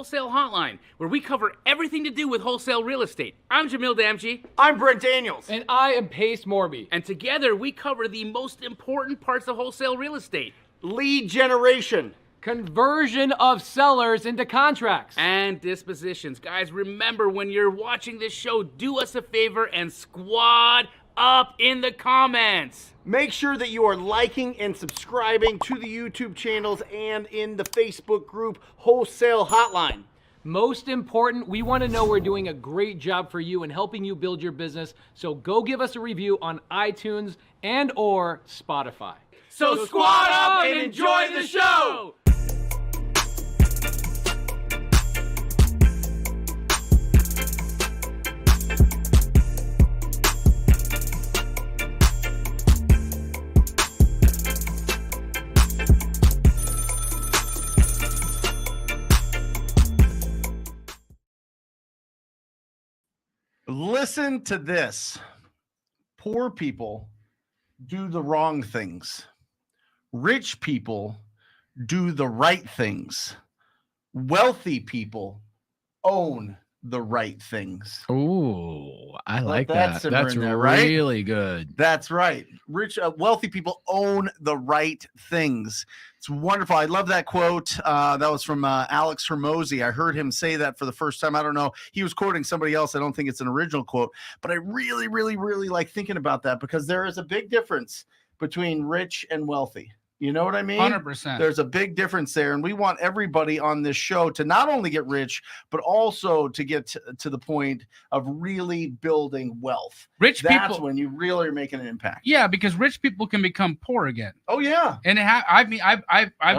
Wholesale Hotline, where we cover everything to do with wholesale real estate. I'm Jamil Damji. I'm Brent Daniels. And I am Pace Morby. And together we cover the most important parts of wholesale real estate. Lead generation. Conversion of sellers into contracts. And dispositions. Guys, remember when you're watching this show, do us a favor and squad up in the comments. Make sure that you are liking and subscribing to the YouTube channels and in the Facebook group Wholesale Hotline. Most important, we want to know we're doing a great job for you and helping you build your business. So go give us a review on iTunes and or Spotify. So squad up and enjoy the show. Listen to this. Poor people do the wrong things. Rich people do the right things. Wealthy people own the right things. Ooh, I like that that. That's there, right? really good. That's right. Wealthy people own the right things. It's wonderful. I love that quote. That was from Alex Hormozy. I heard him say that for the first time. I don't know. He was quoting somebody else. I don't think it's an original quote, but I really, really, really like thinking about that because there is a big difference between rich and wealthy. You know what I mean? 100%. There's a big difference there. And we want everybody on this show to not only get rich, but also to get to the point of really building wealth. Rich That's people, when you really are making an impact. yeah, because rich people can become poor again. Oh, yeah. And I've been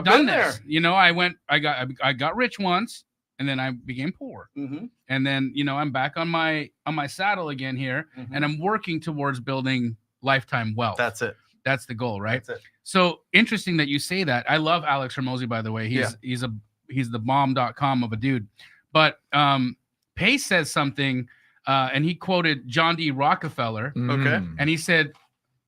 done this. there. You know, I got rich once, and then I became poor, Mm-hmm. and then I'm back on my saddle again here, Mhm. and I'm working towards building lifetime wealth. That's it. That's the goal, right? That's it. So interesting that you say that. I love Alex Hormozy, by the way. He's the bomb.com of a dude. But Pace says something, and he quoted John D. Rockefeller, Okay. and he said,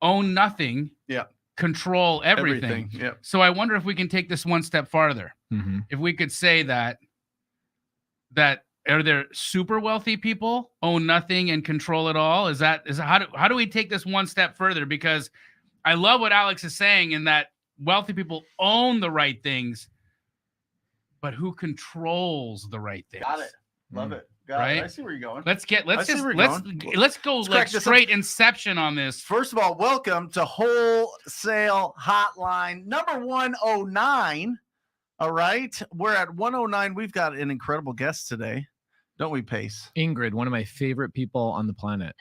"Own nothing, Yeah. control everything." Yeah. So I wonder if we can take this one step farther. Mm-hmm. If we could say that are there super wealthy people own nothing and control it all? Is how do we take this one step further? Because I love what Alex is saying in that wealthy people own the right things, but who controls the right things? Got it. Love it. Got Right? it. I see where you're going. Let's I see where you're let's go Let's like crack this straight Inception on this. First of all, welcome to Wholesale Hotline number 109. All right. We're at 109. We've got an incredible guest today. Don't we, Pace? Ingrid, one of my favorite people on the planet.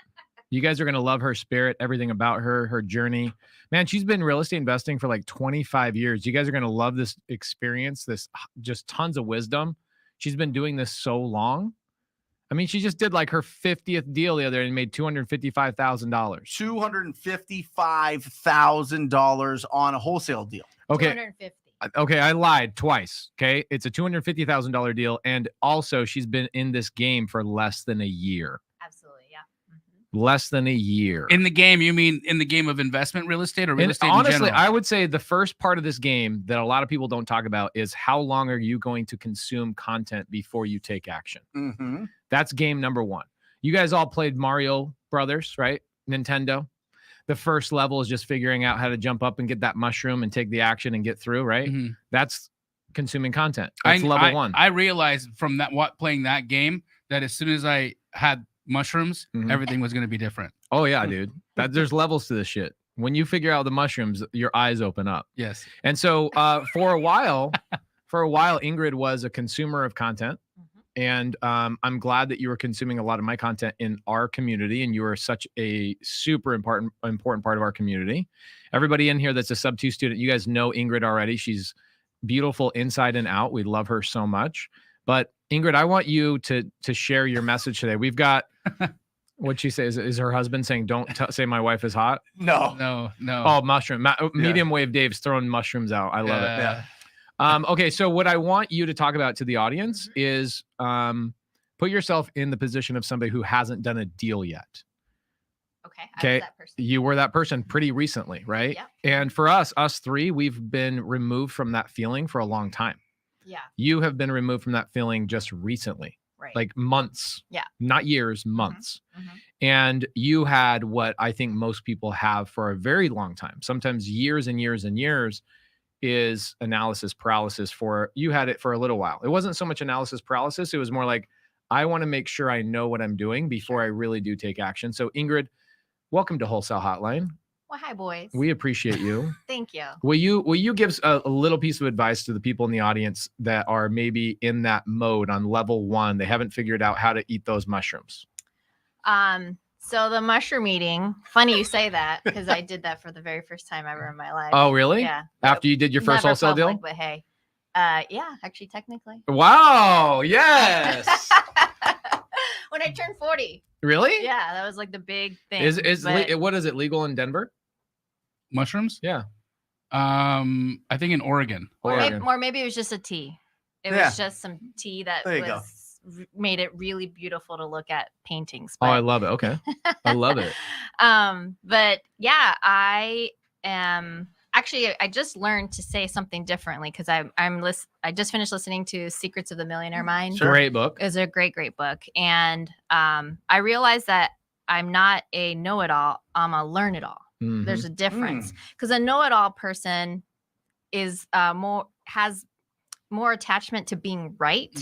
You guys are going to love her spirit, everything about her journey. Man, she's been real estate investing for like 25 years. You guys are going to love this experience, this just tons of wisdom. She's been doing this so long. I mean, she just did like her 50th deal the other day and made $255,000. $255,000 on a wholesale deal. Okay. 250. Okay, I lied twice. Okay. It's a $250,000 deal. And also, she's been in this game for less than a year. Absolutely, yeah. Less than a year. In the game, you mean in the game of investment real estate or real And estate honestly, in general? I would say the first part of this game that a lot of people don't talk about is how long are you going to consume content before you take action? Mm-hmm. That's game number one. You guys all played Mario Brothers, right? Nintendo. The first level is just figuring out how to jump up and get that mushroom and take the action and get through, right? Mhm. That's consuming content. That's level one. I realized from playing that game that as soon as I had mushrooms, Mhm. everything was going to be different. Oh yeah, dude. There's levels to this shit. When you figure out the mushrooms, your eyes open up. Yes. And so for a while, Ingrid was a consumer of content. And I'm glad that you were consuming a lot of my content in our community, and you are such a super important part of our community. Everybody in here that's a sub 2 student, you guys know Ingrid already. She's beautiful inside and out. We love her so much. But Ingrid, I want you to share your message today. We've got what'd she say? Is her husband saying don't say my wife is hot? No. Oh, mushroom. Medium wave Dave's throwing mushrooms out. I love it. Yeah. Okay, so what I want you to talk about to the audience is put yourself in the position of somebody who hasn't done a deal yet. Okay. I Okay. was that person. You were that person pretty recently, right? Yep. And for us three, we've been removed from that feeling for a long time. Yeah. You have been removed from that feeling just recently, Right. like months. Yeah. Not years, months. Mhm. And you had what I think most people have for a very long time, sometimes years and years and years, is analysis paralysis. You had it for a little while. It wasn't so much analysis paralysis. It was more like, I want to make sure I know what I'm doing before I really do take action. So Ingrid, welcome to Wholesale Hotline. Well, hi, boys. We appreciate you. Thank you. Will you give a little piece of advice to the people in the audience that are maybe in that mode on level 1? They haven't figured out how to eat those mushrooms. So the mushroom eating, funny you say that, because I did that for the very first time ever in my life. Oh, really? Yeah. After you did your first Never wholesale deal? public, but hey. Yeah, actually, technically. Wow. Yes. When I turned 40. Really? Yeah, that was like the big thing. What is it, legal in Denver? Mushrooms? Yeah. I think in Oregon. Or maybe it was just a tea. It Yeah. was just some tea that There you go. made it really beautiful to look at paintings. Oh, I but- love it. Okay. I love it. But yeah, I am actually, I just learned to say something differently because I just finished listening to Secrets of the Millionaire Mind. Sure. Great book. It's a great book. And I realized that I'm not a know-it-all, I'm a learn-it-all. Mhm. There's a difference because a know-it-all person is has more attachment to being right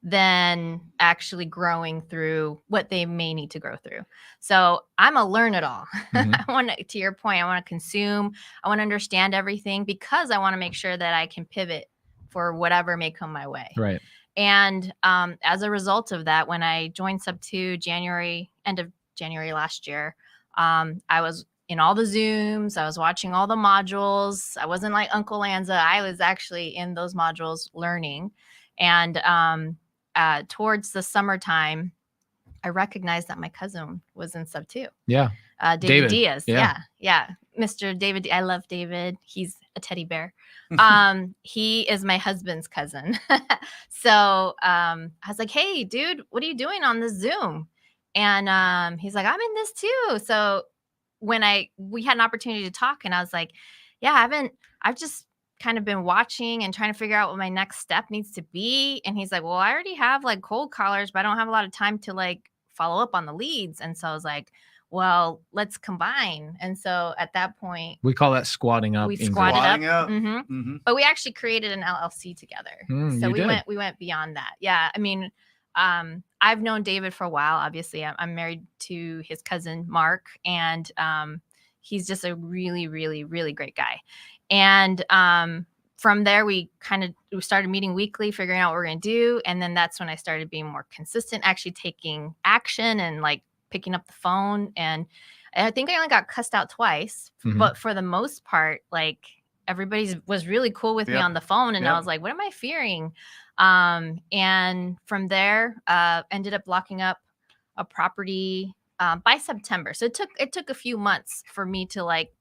than actually growing through what they may need to grow through. So I'm a learn-it-all. Mhm. I want to your point, I want to consume, I want to understand everything because I want to make sure that I can pivot for whatever may come my way. Right. And as a result of that, when I joined Sub2 end of January last year, I was in all the Zooms. I was watching all the modules. I wasn't like Uncle Lanza. I was actually in those modules learning. And towards the summertime, I recognized that my cousin was in Sub2. Yeah. David Diaz. Yeah. Yeah. Mr. David. I love David. He's a teddy bear. He is my husband's cousin. So I was like, hey, dude, what are you doing on this Zoom? And he's like, I'm in this too. So when we had an opportunity to talk, and I was like, yeah, I've just kind of been watching and trying to figure out what my next step needs to be. And he's like, well, I already have like cold callers, but I don't have a lot of time to like follow up on the leads. And so I was like, well, let's combine. And so at that point, We call that squatting up. we Ingrid. squatted Squatting up. up. Mhm. Mm-hmm. But we actually created an LLC together. So you did. we went beyond that. Yeah. I mean, I've known David for a while. Obviously, I'm married to his cousin, Mark, and he's just a really, really, really great guy. And from there, we started meeting weekly, figuring out what we're going to do. And then that's when I started being more consistent, actually taking action and like picking up the phone. And I think I only got cussed out twice, Mhm. but for the most part, like everybody was really cool with me Yep. on the phone. And I Yep. was like, what am I fearing? And from there, ended up locking up a property by September. So it took a few months for me to like,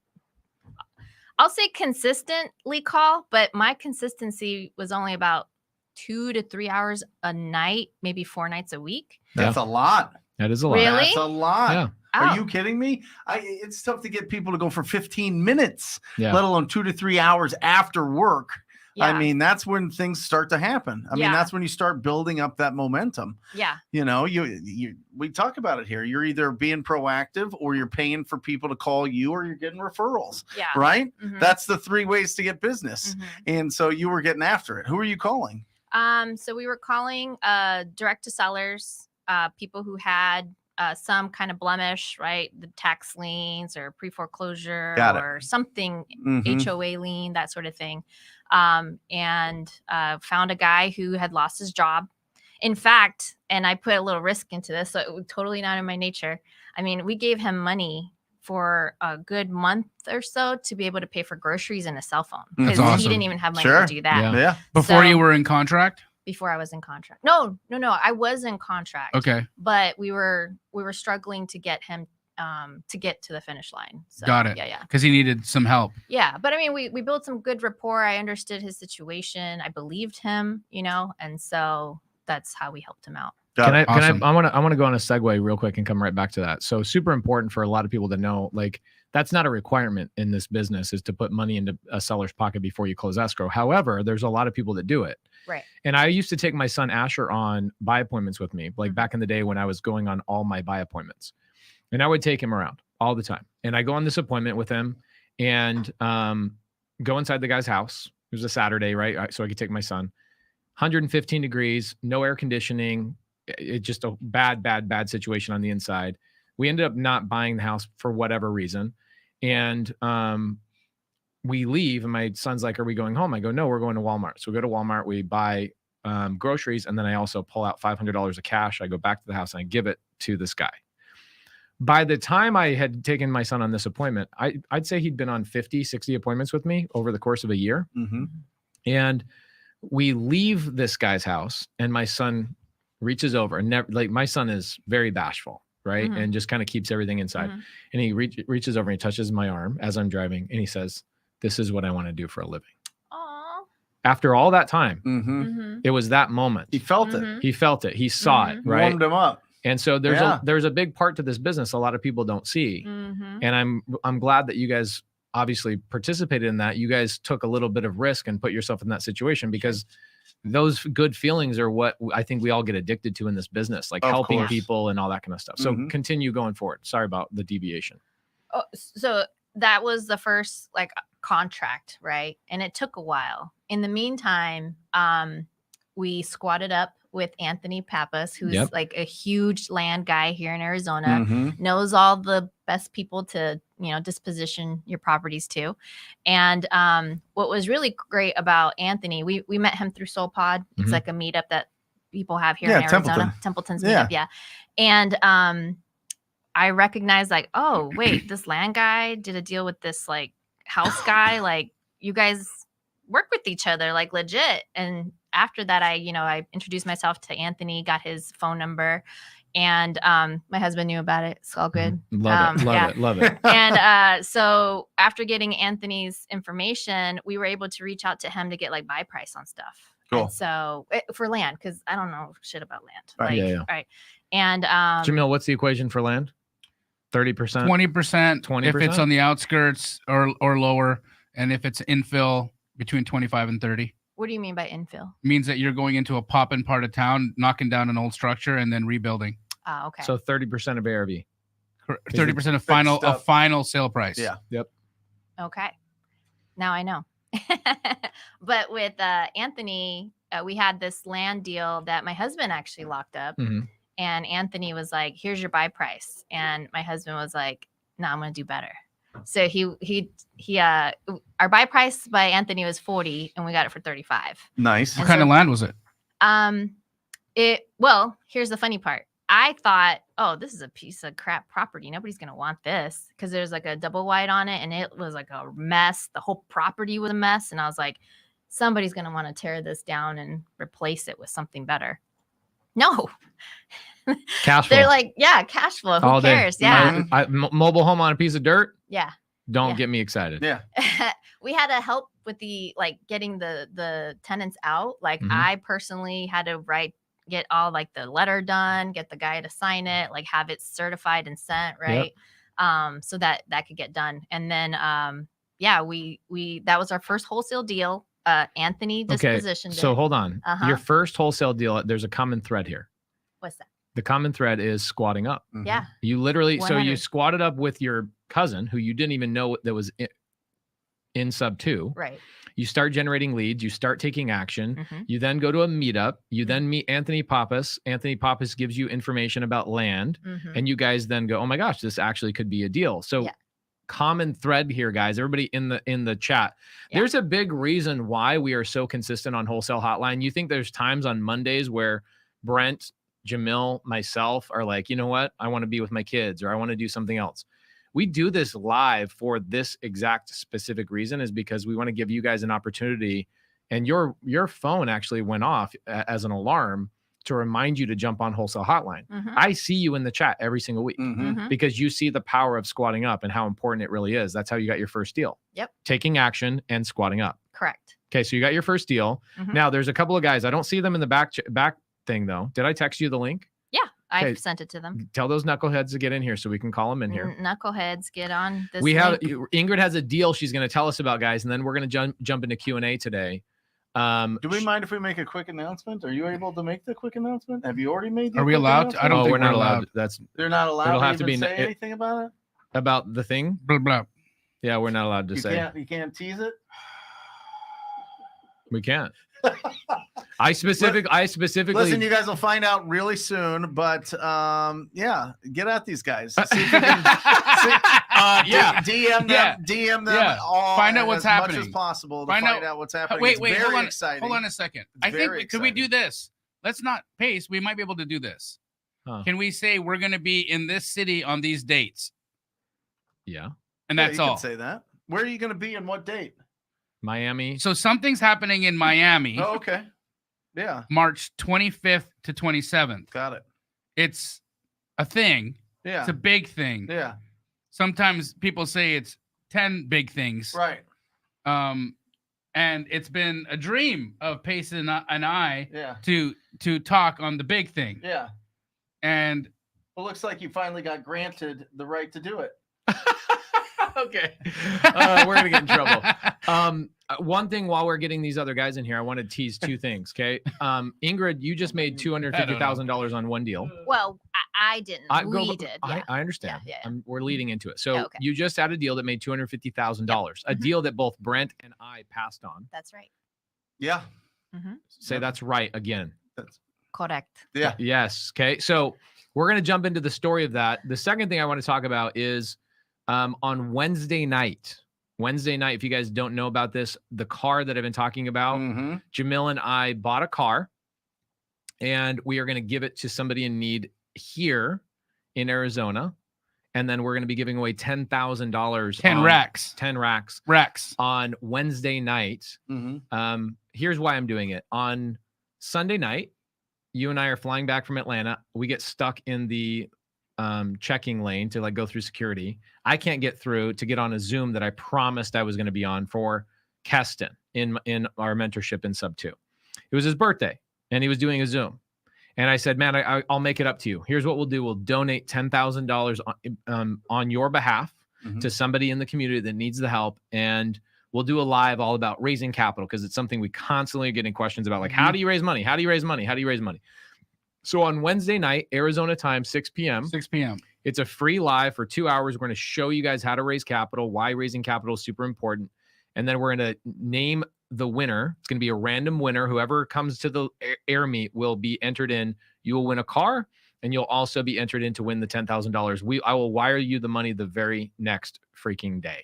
I'll say consistently call, but my consistency was only about 2 to 3 hours a night, maybe 4 nights a week. That's a lot. That is a lot. Really? That's a lot. Yeah. Are Oh. you kidding me? It's tough to get people to go for 15 minutes, Yeah. let alone 2 to 3 hours after work. Yeah. I mean, that's when things start to happen. I mean, Yeah. that's when you start building up that momentum. Yeah. You know, we talk about it here. You're either being proactive or you're paying for people to call you or you're getting referrals, Yeah. right? Mhm. That's the 3 ways to get business. Mhm. And so you were getting after it. Who are you calling? So we were calling direct to sellers, people who had some kind of blemish, right? The tax liens or pre-foreclosure Got it. or something, Mhm. HOA lien, that sort of thing. And found a guy who had lost his job. In fact, and I put a little risk into this, so it was totally not in my nature. I mean, we gave him money for a good month or so to be able to pay for groceries and a cell phone That's because awesome. he didn't even have money Sure. to do that. Yeah. Yeah. Before you So- were in contract? Before I was in contract. No, I was in contract. Okay. But we were struggling to get him to get to the finish line. So, Got it. Yeah. Because he needed some help. Yeah. But I mean, we built some good rapport. I understood his situation. I believed him, and so that's how we helped him out. Got it. Awesome. I want to go on a segue real quick and come right back to that. So super important for a lot of people to know, like that's not a requirement in this business is to put money into a seller's pocket before you close escrow. However, there's a lot of people that do it. Right. And I used to take my son Asher on buy appointments with me, like back in the day when I was going on all my buy appointments. And I would take him around all the time. And I go on this appointment with him and go inside the guy's house. It was a Saturday, right? So I could take my son. 115 degrees, no air conditioning. It's just a bad situation on the inside. We ended up not buying the house for whatever reason. And we leave and my son's like, are we going home? I go, no, we're going to Walmart. So we go to Walmart, we buy groceries. And then I also pull out $500 of cash. I go back to the house and I give it to this guy. By the time I had taken my son on this appointment, I'd say he'd been on 50, 60 appointments with me over the course of a year. Mm-hmm. And we leave this guy's house and my son reaches over and never, like my son is very bashful, right? Mhm. And just kind of keeps everything inside. Mhm. And he reaches over and he touches my arm as I'm driving. And he says, this is what I want to do for a living. Aw. After all that time, Mm-hmm. Mm-hmm. it was that moment. He felt Mhm. it. He felt it. He saw it, right? Warmed him up. And so Yeah. there's a big part to this business a lot of people don't see. Mm-hmm. And I'm glad that you guys obviously participated in that. You guys took a little bit of risk and put yourself in that situation because those good feelings are what I think we all get addicted to in this business, like Of helping course. people and all that kind of stuff. So Mhm. continue going forward. Sorry about the deviation. Oh, so that was the first like contract, right? And it took a while. In the meantime, we squatted up with Anthony Pappas, who's Yep. like a huge land guy here in Arizona, Mhm. knows all the best people to, disposition your properties to. And what was really great about Anthony, we met him through Soul Pod. It's Mhm. like a meetup that people have here Yeah, in Arizona. Templeton. Templeton's Yeah. meetup, yeah. And I recognized like, oh, wait, this land guy did a deal with this like house guy. Like you guys work with each other, like legit. And after that, I introduced myself to Anthony, got his phone number, and my husband knew about it. It's all good. Love Yeah. it. Love it. And so after getting Anthony's information, we were able to reach out to him to get like buy price on stuff. Cool. And so for land, because I don't know shit about land. Right. Like, Yeah. Right. And Jamil, what's the equation for land? 30%? 20%, 20%? if it's on the outskirts or lower, and if it's infill between 25 and 30. what do you mean by infill? Means that you're going into a pop-in part of town, knocking down an old structure, and then rebuilding. Oh, okay. So 30% of ARV. 30% of stuff. final sale price. Yeah. Okay. Now I know. But with Anthony, we had this land deal that my husband actually locked up. Mhm. And Anthony was like, here's your buy price. And my husband was like, no, I'm going to do better. So he our buy price by Anthony was 40 and we got it for 35. Nice. What kind of land was it? Well, here's the funny part. I thought, oh, this is a piece of crap property. Nobody's going to want this because there's like a double wide on it and it was like a mess. The whole property was a mess. And I was like, somebody's going to want to tear this down and replace it with something better. No. Cash flow. They're like, yeah, cash flow. Who All day. cares? Yeah. Mobile home on a piece of dirt. Yeah. Don't Yeah. get me excited. Yeah. We had to help with the like getting the tenants out. Like Mhm. I personally had to get all like the letter done, get the guy to sign it, like have it certified and sent, right? So that could get done. And then we that was our first wholesale deal. Anthony Okay. dispositioned So it. hold on. Uh-huh. Your first wholesale deal, there's a common thread here. What's that? The common thread is squatting up. Mhm. Yeah. You literally, so you 100. squatted up with your cousin who you didn't even know that was in sub 2. Right. You start generating leads. You start taking action. Mhm. You then go to a meetup. You then meet Anthony Pappas. Anthony Pappas gives you information about land. Mhm. And you guys then go, oh my gosh, this actually could be a deal. So Yeah. common thread here, guys, everybody in the chat. Yeah. There's a big reason why we are so consistent on Wholesale Hotline. You think there's times on Mondays where Brent, Jamil, myself are like, you know what? I want to be with my kids or I want to do something else. We do this live for this exact specific reason, is because we want to give you guys an opportunity. And your phone actually went off as an alarm to remind you to jump on Wholesale Hotline. Mhm. I see you in the chat every single week Mhm. Mhm. because you see the power of squatting up and how important it really is. That's how you got your first deal. Yep. Taking action and squatting up. Correct. Okay, so you got your first deal. Mhm. Now there's a couple of guys. I don't see them in the back thing though. Did I text you the link? Yeah. I Okay. sent it to them. Tell those knuckleheads to get in here so we can call them in here. Knuckleheads, get on this. We have link. Ingrid has a deal she's going to tell us about, guys, and then we're going to jump into Q&A today. Do we mind if we make a quick announcement? Are you able to make the quick announcement? Have you already made the Are we quick allowed to? announcement? I don't think we're not allowed. That's They're not allowed It'll to have to even be- say anything about it? about the thing. Blah, blah. Yeah, we're not allowed to You say. can't tease it? We can't. I specifically. Listen, you guys will find out really soon, but yeah, get at these guys. See if you can, DM them, Yeah. DM them, Yeah. all, Find out and what's as happening. much as possible to Find find out- out what's happening. Wait, It's wait, very hold on. exciting. Hold on a second. It's I think very could we do exciting. this? Let's not pace. We might be able to do this. Huh. Can we say we're going to be in this city on these dates? Yeah, And Yeah, that's you all. can say that. Where are you going to be and what date? Miami. So something's happening in Miami, Oh, okay. Yeah, March 25th to 27th. got it. It's a thing. Yeah, It's a big thing. yeah, Sometimes people say it's 10 big things. right. And it's been a dream of Pace and I Yeah, to talk on the big thing. yeah. And Well, looks like you finally got granted the right to do it. Okay. We're gonna get in trouble. One thing while we're getting these other guys in here, I want to tease two things. Okay. Ingrid, you just made $250,000 on one deal. Well, I didn't. We did. Yeah. I understand. Yeah. We're leading into it. So Yeah, okay. you just had a deal that made $250,000, a deal that both Brent and I passed on. That's right. Yeah, Say Yep. that's right again. Correct. yeah. Yes. Okay. So we're going to jump into the story of that. The second thing I want to talk about is on Wednesday night. Wednesday night, if you guys don't know about this, the car that I've been talking about, Mm-hmm. Jamil and I bought a car and we are going to give it to somebody in need here in Arizona. And then we're going to be giving away $10,000. 10 racks. 10 racks Racks. on Wednesday night. Mm-hmm. Here's why I'm doing it. On Sunday night, you and I are flying back from Atlanta. We get stuck in the checking lane to like go through security. I can't get through to get on a Zoom that I promised I was going to be on for Keston in our mentorship in sub 2. It was his birthday and he was doing a Zoom. And I said, man, I'll make it up to you. Here's what we'll do. We'll donate $10,000 on your behalf Mhm. to somebody in the community that needs the help. And we'll do a live all about raising capital because it's something we constantly are getting questions about. Like, how do you raise money? How do you raise money? How do you raise money? So on Wednesday night, Arizona time, 6 p.m., 6 p.m. it's a free live for 2 hours. We're going to show you guys how to raise capital, why raising capital is super important. And then we're going to name the winner. It's going to be a random winner. Whoever comes to the air meet will be entered in. You will win a car and you'll also be entered in to win the $10,000. I will wire you the money the very next freaking day.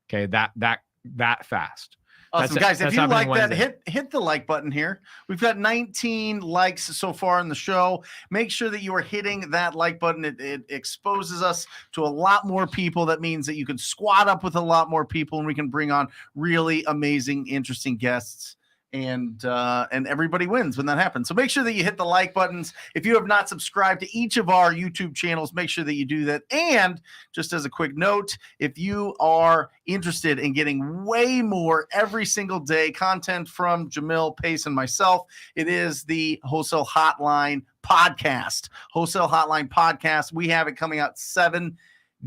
Okay. That fast. Awesome, That's- guys. If that's you happening like that, Wednesday. hit the like button here. We've got 19 likes so far in the show. Make sure that you are hitting that like button. It exposes us to a lot more people. That means that you can squad up with a lot more people, and we can bring on really amazing, interesting guests. And everybody wins when that happens. So make sure that you hit the like buttons. If you have not subscribed to each of our YouTube channels, make sure that you do that. And just as a quick note, if you are interested in getting way more every single day content from Jamil, Pace, and myself, it is the Wholesale Hotline podcast. Wholesale Hotline podcast. We have it coming out 7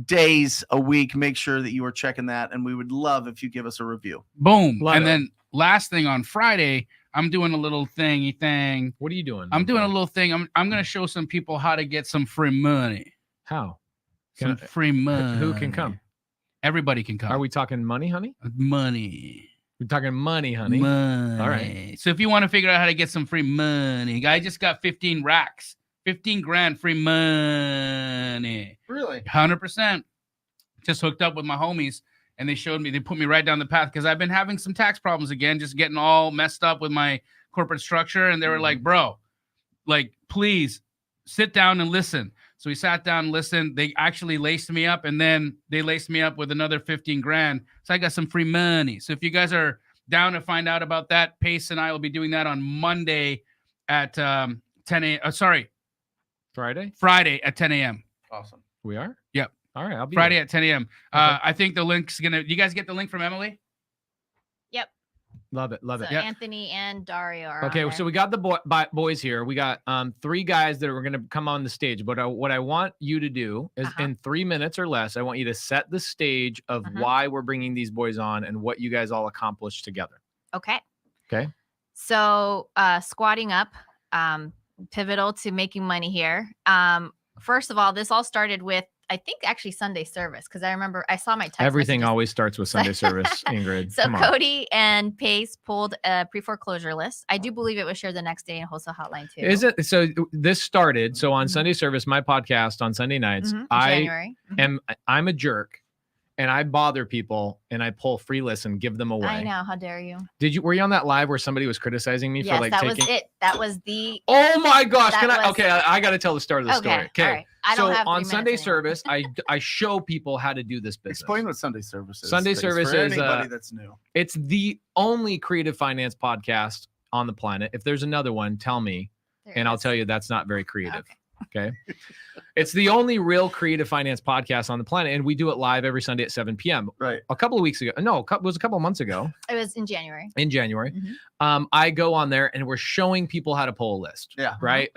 days a week. Make sure that you are checking that. And we would love if you give us a review. Boom. Love and it. then last thing on Friday, I'm doing a little thingy thing. What are you doing? I'm doing a little thing. I'm going to show some people how to get some free money. How? Some Can I- free money. Who can come? Everybody can come. Are we talking money, honey? Money. We're talking money, honey. Money. All right. So if you want to figure out how to get some free money, I just got 15 racks, 15 grand free money. Really? 100%. Just hooked up with my homies and they put me right down the path because I've been having some tax problems again, just getting all messed up with my corporate structure. And they were like, bro, like, please sit down and listen. So we sat down and listened. They actually laced me up and then they laced me up with another 15 grand. So I got some free money. So if you guys are down to find out about that, Pace and I will be doing that on Monday at 10 a.m. Sorry, Friday at 10 a.m. Awesome. We are? Yep. All right. I'll be Friday there. at 10 a.m. Okay. I think the link's going to, you guys get the link from Emily? Yep. Love it. Love So it. Yep. Anthony and Dario are Okay, on so there. we got the boys here. We got 3 guys that are going to come on the stage. But what I want you to do is in 3 minutes or less, I want you to set the stage of why we're bringing these boys on and what you guys all accomplished together. Okay. Okay. So squatting up, pivotal to making money here. First of all, this all started with, I think, actually Sunday service, because I remember I saw my text Everything messages. always starts with Sunday service, Ingrid. So Come on. Cody and Pace pulled a pre-foreclosure list. I do believe it was shared the next day in Wholesale Hotline too. Is it? So this started. So on Mhm. Sunday service, my podcast on Sunday nights, Mhm, I January. Mhm. I'm a jerk, and I bother people, and I pull free lists and give them away. I know. How dare you? Were you on that live where somebody was criticizing me Yes, for like that taking? was it. That was the. Oh my gosh! That Can I? was- Okay, I got to tell the start of the story. Okay. All right. I don't So have 3 on minutes Sunday anymore. service, I show people how to do this business. Explain what Sunday service is. Sunday Pace, service for is, anybody that's new. It's the only creative finance podcast on the planet. If there's another one, tell me, There and it I'll is. tell you that's not very creative. Okay. Okay. It's the only real creative finance podcast on the planet. And we do it live every Sunday at 7 p.m. Right. A couple of weeks ago. No, it was a couple of months ago It was in January. in January. Mhm. I go on there and we're showing people how to pull a list. Yeah. Right.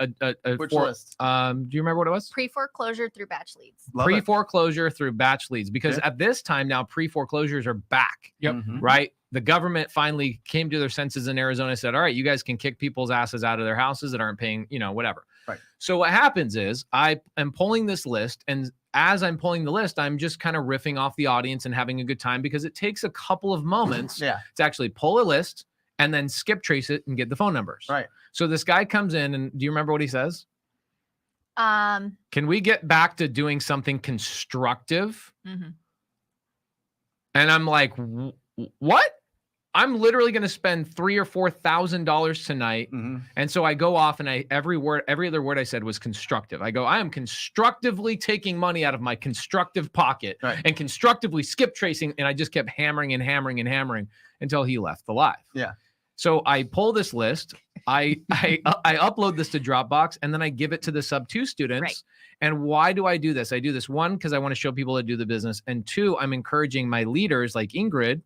Which list? Do you remember what it was? Pre-foreclosure through batch leads. Love it. Pre-foreclosure through batch leads. Because Yeah. at this time now, pre-foreclosures are back. Yep. Mhm. Right. The government finally came to their senses in Arizona and said, all right, you guys can kick people's asses out of their houses that aren't paying, whatever. Right. So what happens is I am pulling this list, and as I'm pulling the list, I'm just kind of riffing off the audience and having a good time, because it takes a couple of moments Yeah. to actually pull a list and then skip trace it and get the phone numbers. Right. So this guy comes in, and do you remember what he says? Um. Can we get back to doing something constructive? Mhm. And I'm like, what? I'm literally going to spend $3,000 or $4,000 tonight. Mhm. And so I go off, and every other word I said was constructive. I go, I am constructively taking money out of my constructive pocket Right. and constructively skip tracing. And I just kept hammering and hammering and hammering until he left the live. Yeah. So I pull this list, I upload this to Dropbox, and then I give it to the sub 2 students. Right. And why do I do this? I do this, one, because I want to show people how to do the business. And two, I'm encouraging my leaders like Ingrid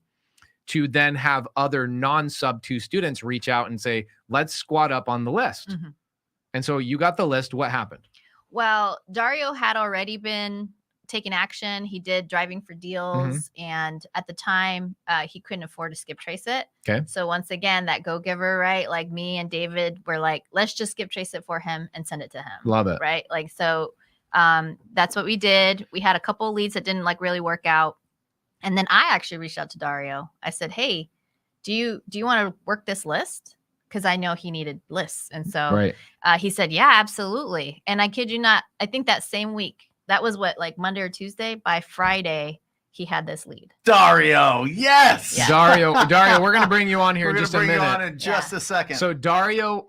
to then have other non-sub 2 students reach out and say, let's squat up on the list. Mhm. And so you got the list. What happened? Well, Dario had already been taking action. He did driving for deals, and at the time, he couldn't afford to skip trace it. Okay. So once again, that go giver, right? Like me and David were like, let's just skip trace it for him and send it to him. Love it. Right? Like so. That's what we did. We had a couple leads that didn't like really work out. And then I actually reached out to Dario. I said, hey, do you want to work this list? Because I know he needed lists. And so Right. he said, yeah, absolutely. And I kid you not, I think that same week, that was what, like Monday or Tuesday, by Friday, he had this lead. Dario, yes. Yeah. Dario, we're going to bring you on here We're in gonna just a bring you on minute. in just a second. So Dario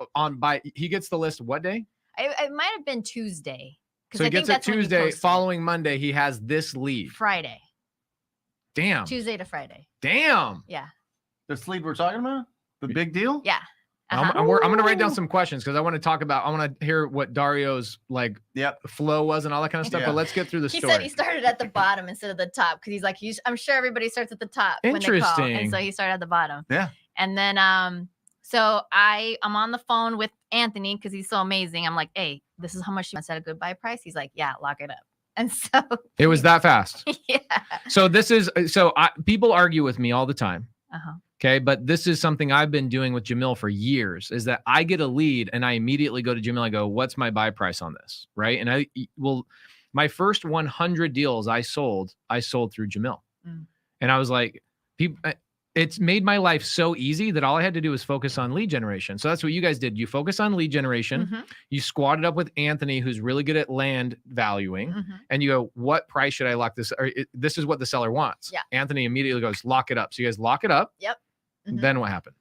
he gets the list what day? It might have been Tuesday. 'cause So he I think gets it that's when he Tuesday. posted. Following Monday, he has this lead. Friday. Damn. Tuesday to Friday. Damn. Yeah. this lead we're talking about, the big deal. Yeah. I'm Uh-huh. going to write down some questions because I want to hear what Dario's like Yep. flow was and all that kind of stuff. Yeah. But let's get through the He story. said he started at the bottom instead of the top because he's like, I'm sure everybody starts at the top when they call. Interesting. And so he started at the bottom. Yeah. And then so I'm on the phone with Anthony because he's so amazing. I'm like, hey, this is how much you want to set a goodbye price. He's like, yeah, lock it up. And so It was that fast. yeah. So people argue with me all the time. Uh-huh. Okay. But this is something I've been doing with Jamil for years is that I get a lead and I immediately go to Jamil. I go, what's my buy price on this? Right. And my first 100 deals I sold through Jamil. Mm. And I was like, it's made my life so easy that all I had to do was focus on lead generation. So that's what you guys did. You focus on lead generation. Mhm, You squatted up with Anthony, who's really good at land valuing. mhm. And you go, what price should I lock this? This is what the seller wants. Yeah. Anthony immediately goes, lock it up. So you guys lock it up. Yep. Mhm. Then what happened?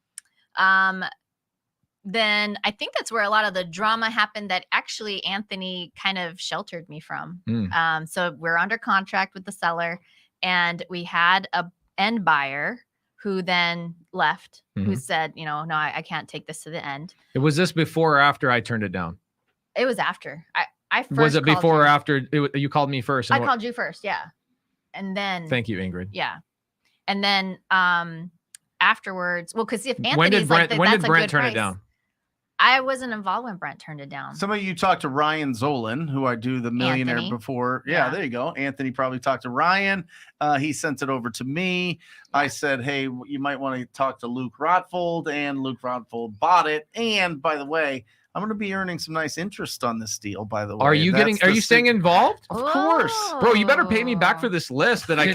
Then I think that's where a lot of the drama happened that actually Anthony kind of sheltered me from. Mm. So we're under contract with the seller and we had a end buyer who then left, who Mhm. said, no, I can't take this to the end. Was this before or after I turned it down? It was after. I first Was it called before you. or after you called me first? I called you first, yeah. And then Thank you, Ingrid. yeah. And then afterwards, well, because if Anthony's When did Brent like, that's a Brent good turn price. it down? I wasn't involved when Brent turned it down. Some of you talked to Ryan Zolan, who I do the Millionaire Anthony. before. Yeah, Yeah. there you go. Anthony probably talked to Ryan. He sent it over to me. I said, hey, you might want to talk to Luke Rotfold, and Luke Rotfold bought it. And by the way, I'm going to be earning some nice interest on this deal, by the way. Are you staying involved? Of course. Bro, you better pay me back for this list that I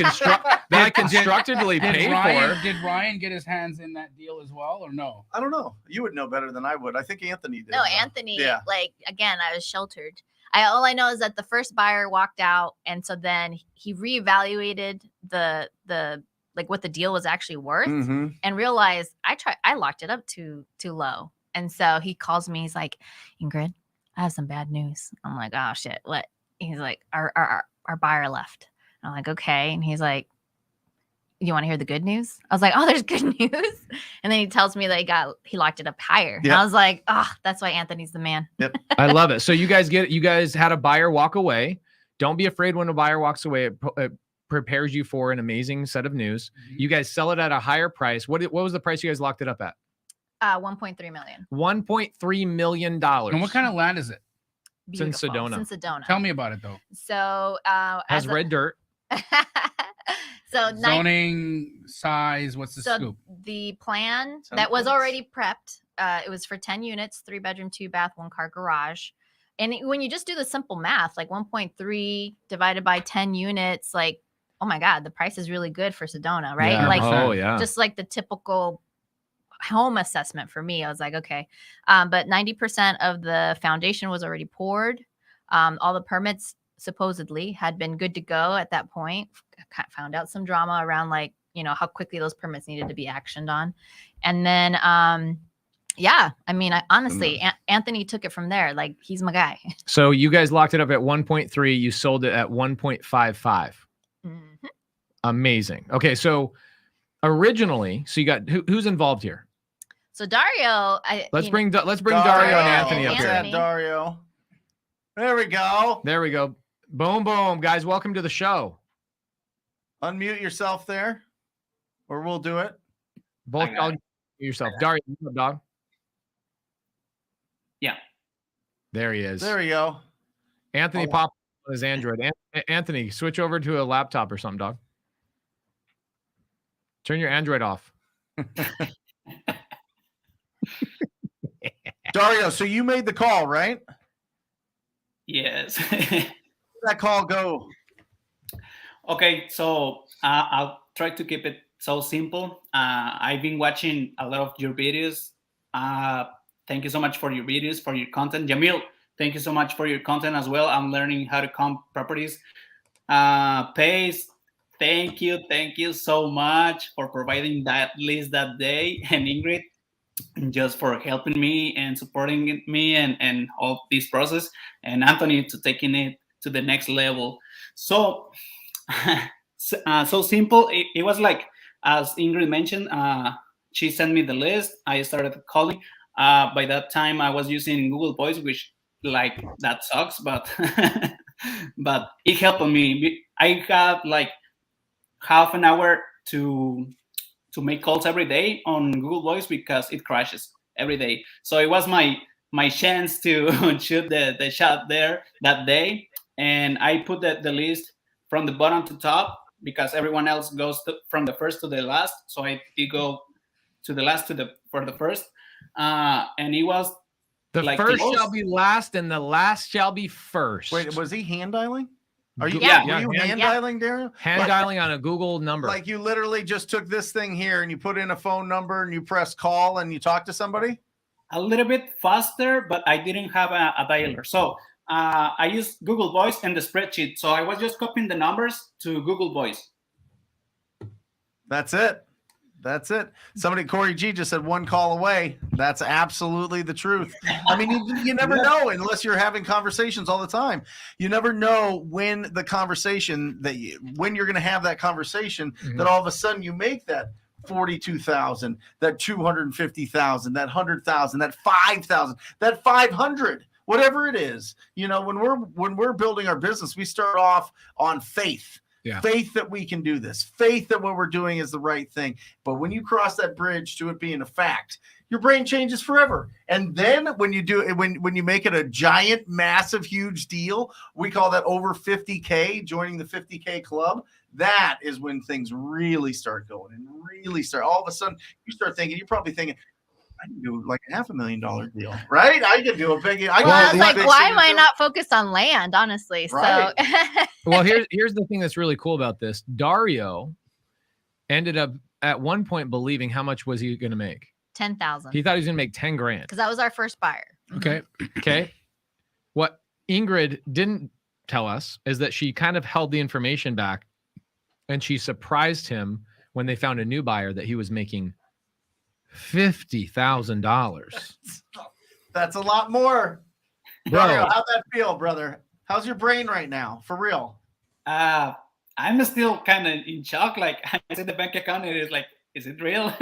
constructively paid for. Did Ryan get his hands in that deal as well, or no? I don't know. You would know better than I would. I think Anthony did. No, though. Anthony, like, again, I was sheltered. All I know is that the first buyer walked out, and so then he reevaluated the like what the deal was actually worth, and realized I locked it up too low. And so he calls me. He's like, Ingrid, I have some bad news. I'm like, oh shit, what? He's like, our buyer left. I'm like, okay. And he's like, you want to hear the good news? I was like, oh, there's good news. And then he tells me that he locked it up higher. Yep. And I was like, oh, that's why Anthony's the man. Yep. I love it. So you guys had a buyer walk away. Don't be afraid when a buyer walks away. It prepares you for an amazing set of news. You guys sell it at a higher price. What was the price you guys locked it up at? 1.3 million. $1.3 million. And what kind of land is it? It's in Beautiful. Sedona. It's in Sedona. Tell me about it though. So Has red dirt. So Zoning, size, what's the scoop? the plan Sound that was plans? already prepped, it was for 10 units, 3-bedroom, 2-bath, 1-car garage. And when you just do the simple math, like 1.3 divided by 10 units, like, oh my God, the price is really good for Sedona, right? Yeah. Like, Oh yeah. just like the typical home assessment for me. I was like, okay. But 90% of the foundation was already poured. All the permits supposedly had been good to go at that point. Found out some drama around, like, how quickly those permits needed to be actioned on. And then, yeah, I mean, honestly, Anthony took it from there. Like, he's my guy. So you guys locked it up at 1.3. You sold it at 1.55. Mhm. Amazing. Okay, so originally, so you got who's involved here? So Dario, Let's bring Dario and Anthony up What's here. that, Dario? There we go. There we go. Boom, boom, guys. Welcome to the show. Unmute yourself there, or we'll do it. Both I got y'all yourself. Dario, you up, dog? Yeah. There he is. There we go. Anthony popped on his Android. Anthony, switch over to a laptop or something, dog. Turn your Android off. Dario, so you made the call, right? Yes. Where did that call go? Okay, so I'll try to keep it so simple. I've been watching a lot of your videos. Thank you so much for your videos, for your content. Jamil, thank you so much for your content as well. I'm learning how to comp properties. Pace, thank you so much for providing that list that day. And Ingrid, just for helping me and supporting me and all this process. And Anthony to taking it to the next level. So, so simple. It was like, as Ingrid mentioned, she sent me the list. I started calling. By that time, I was using Google Voice, which like that sucks, but but it helped me. I got like half an hour to make calls every day on Google Voice because it crashes every day. So it was my chance to shoot the shot there that day. And I put the list from the bottom to top because everyone else goes from the first to the last. So I did go to the last for the first. And it was The like first shall be last, and the last shall be first. Wait, was he hand dialing? Are you, Yeah. were you hand Yeah. dialing, Dario? hand dialing on a Google number? Like you literally just took this thing here and you put in a phone number and you press call and you talk to somebody? a little bit faster, but I didn't have a dialer. So I used Google Voice and the spreadsheet. So I was just copying the numbers to Google Voice. That's it. That's it. Somebody, Corey G just said one call away. That's absolutely the truth. I mean, you never know unless you're having conversations all the time. You never know when the conversation when you're going to have that conversation that all of a sudden you make that 42,000, that 250,000, that 100,000, that 5,000, that 500, whatever it is. You know, when we're building our business, we start off on faith. Yeah. Faith that we can do this. Faith that what we're doing is the right thing. But when you cross that bridge to it being a fact, your brain changes forever. And then when you do it, when you make it a giant, massive, huge deal, we call that over 50K, joining the 50K club. That is when things really start going and really start. All of a sudden, you start thinking, you're probably thinking, I can do like a $500,000 deal, right? I can do a big. I was like, why am I not focused on land, honestly? Right. So, Well, here's the thing that's really cool about this. Dario ended up at one point believing how much was he going to make? 10,000. He thought he was going to make 10 grand. Because that was our first buyer. Okay. Okay. What Ingrid didn't tell us is that she kind of held the information back, and she surprised him when they found a new buyer that he was making $50,000. That's a lot more. Bro. Dario, how'd that feel, brother? How's your brain right now? For real? I'm still kind of in shock. Like, I see the bank account, and it's like, is it real?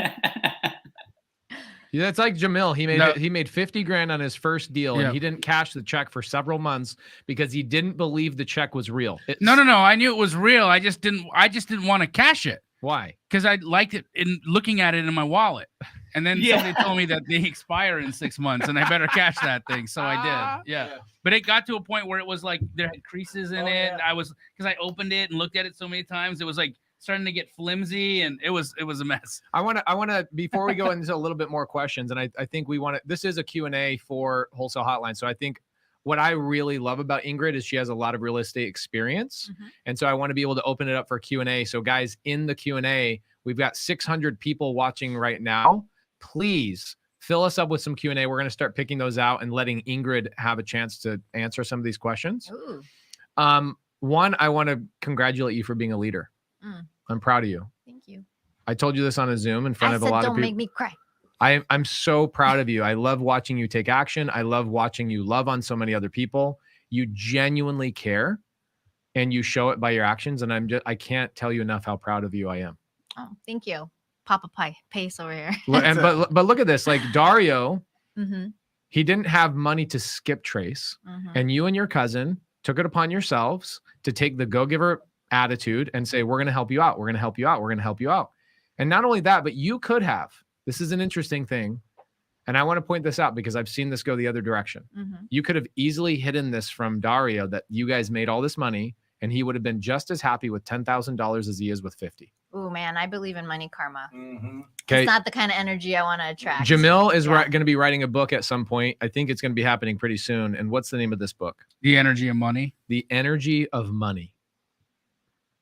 Yeah, it's like Jamil. He made 50 grand on his first deal, and he didn't cash the check for several months because he didn't believe the check was real. No. I knew it was real. I just didn't want to cash it. Why? Because I liked it in looking at it in my wallet. And then somebody told me that they expire in 6 months and I better cash that thing. So I did. Yeah. But it got to a point where it was like there had creases in it. Yeah. Because I opened it and looked at it so many times, it was like starting to get flimsy, and it was a mess. I want to before we go into a little bit more questions, and I think we want to, this is a Q&A for Wholesale Hotline. So I think what I really love about Ingrid is she has a lot of real estate experience. Mm-hmm. And so I want to be able to open it up for Q&A. So guys, in the Q&A, we've got 600 people watching right now. Please fill us up with some Q&A. We're going to start picking those out and letting Ingrid have a chance to answer some of these questions. Ooh. One, I want to congratulate you for being a leader. I'm proud of you. Thank you. I told you this on a Zoom in front of a lot of people. Don't make me cry. I'm so proud of you. I love watching you take action. I love watching you love on so many other people. You genuinely care, and you show it by your actions. And I can't tell you enough how proud of you I am. Oh, thank you. Papa Pace over here. But look at this, like Dario, Mm-hmm. he didn't have money to skip trace. Mm-hmm. And you and your cousin took it upon yourselves to take the go-giver attitude and say, we're going to help you out. We're going to help you out. We're going to help you out. And not only that, but you could have, this is an interesting thing. And I want to point this out because I've seen this go the other direction. Mm-hmm. You could have easily hidden this from Dario that you guys made all this money, and he would have been just as happy with $10,000 as he is with 50. Ooh, man, I believe in money karma. Mm-hmm. Okay. It's not the kind of energy I want to attract. Jamil is going to be writing a book at some point. I think it's going to be happening pretty soon. And what's the name of this book? The Energy of Money. The Energy of Money.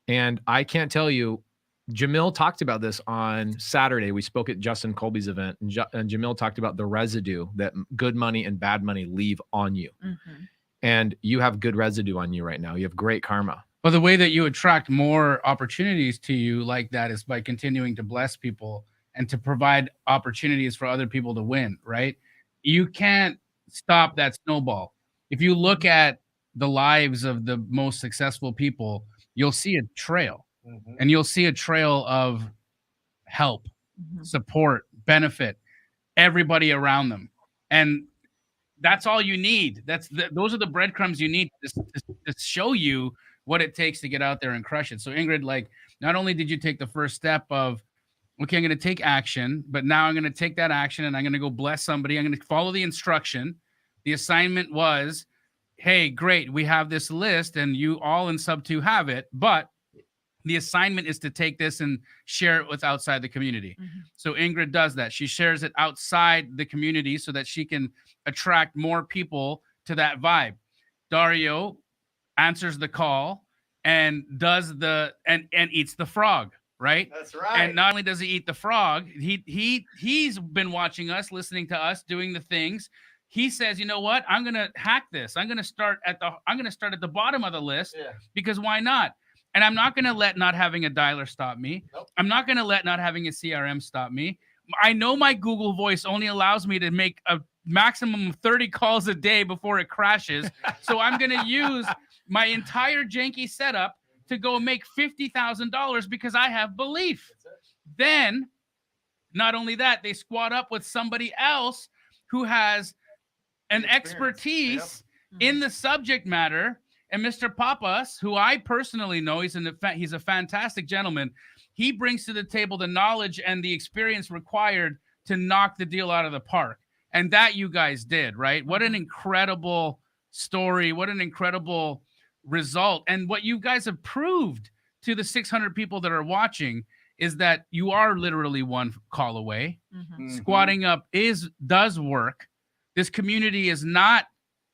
And I can't tell you, Jamil talked about this on Saturday. We spoke at Justin Colby's event, and Jamil talked about the residue that good money and bad money leave on you. Mm-hmm. And you have good residue on you right now. You have great karma. Well, the way that you attract more opportunities to you like that is by continuing to bless people and to provide opportunities for other people to win, right? You can't stop that snowball. If you look at the lives of the most successful people, you'll see a trail. Mm-hmm. And you'll see a trail of help, Mm-hmm. support, benefit, everybody around them. And that's all you need. Those are the breadcrumbs you need to show you what it takes to get out there and crush it. So Ingrid, like, not only did you take the first step of, okay, I'm going to take action, but now I'm going to take that action and I'm going to go bless somebody. I'm going to follow the instruction. The assignment was, hey, great, we have this list and you all in sub 2 have it, but the assignment is to take this and share it with outside the community. Mm-hmm. So Ingrid does that. She shares it outside the community so that she can attract more people to that vibe. Dario answers the call and does and eats the frog, right? That's right. And not only does he eat the frog, he's been watching us, listening to us, doing the things. He says, you know what? I'm gonna hack this. I'm gonna start at the bottom of the list because why not? And I'm not gonna let not having a dialer stop me. Nope. I'm not gonna let not having a CRM stop me. I know my Google Voice only allows me to make a maximum of 30 calls a day before it crashes. So I'm gonna use my entire janky setup to go make $50,000 because I have belief. Then, not only that, they squad up with somebody else who has an expertise in the subject matter, And Mr. Papas, who I personally know, he's a fantastic gentleman. He brings to the table the knowledge and the experience required to knock the deal out of the park. And that you guys did, right? What an incredible story. What an incredible result. And what you guys have proved to the 600 people that are watching is that you are literally one call away. Squatting up does work. This community is not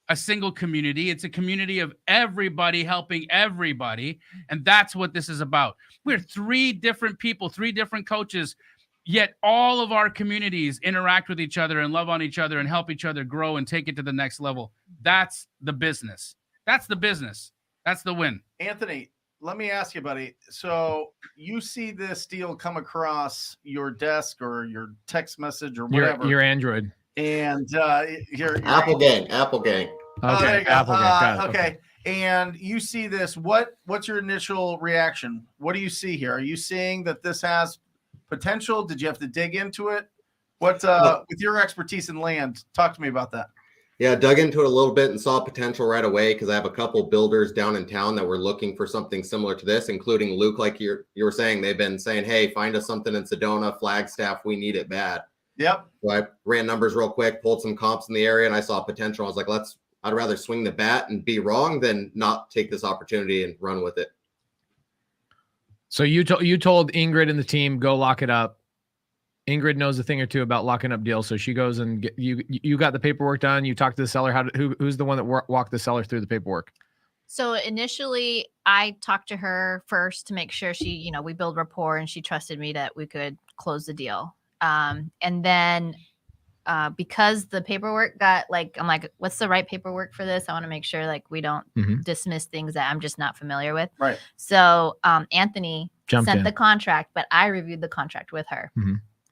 a single community. It's a community of everybody helping everybody. And that's what this is about. We're 3 different people, 3 different coaches, yet all of our communities interact with each other and love on each other and help each other grow and take it to the next level. That's the business. That's the business. That's the win. Anthony, let me ask you, buddy. So you see this deal come across your desk or your text message or whatever. Your Android. And your Apple Gang. Okay, there you go. Apple Gang. Got it. Okay. And you see this. What's your initial reaction? What do you see here? Are you seeing that this has potential? Did you have to dig into it? What with your expertise in land, talk to me about that. Yeah, dug into it a little bit and saw potential right away because I have a couple builders down in town that were looking for something similar to this, including Luke, like you were saying. They've been saying, hey, find us something in Sedona, Flagstaff. We need it bad. Yep. So I ran numbers real quick, pulled some comps in the area, and I saw potential. I was like, I'd rather swing the bat and be wrong than not take this opportunity and run with it. So you told Ingrid and the team, go lock it up. Ingrid knows a thing or two about locking up deals, so she goes and you got the paperwork done. You talked to the seller. Who's the one that walked the seller through the paperwork? So initially, I talked to her first to make sure she, we build rapport and she trusted me that we could close the deal. And then because the paperwork got I'm like, what's the right paperwork for this? I want to make sure we don't dismiss things that I'm just not familiar with. Right. So Anthony Jumped sent in. the contract, but I reviewed the contract with her.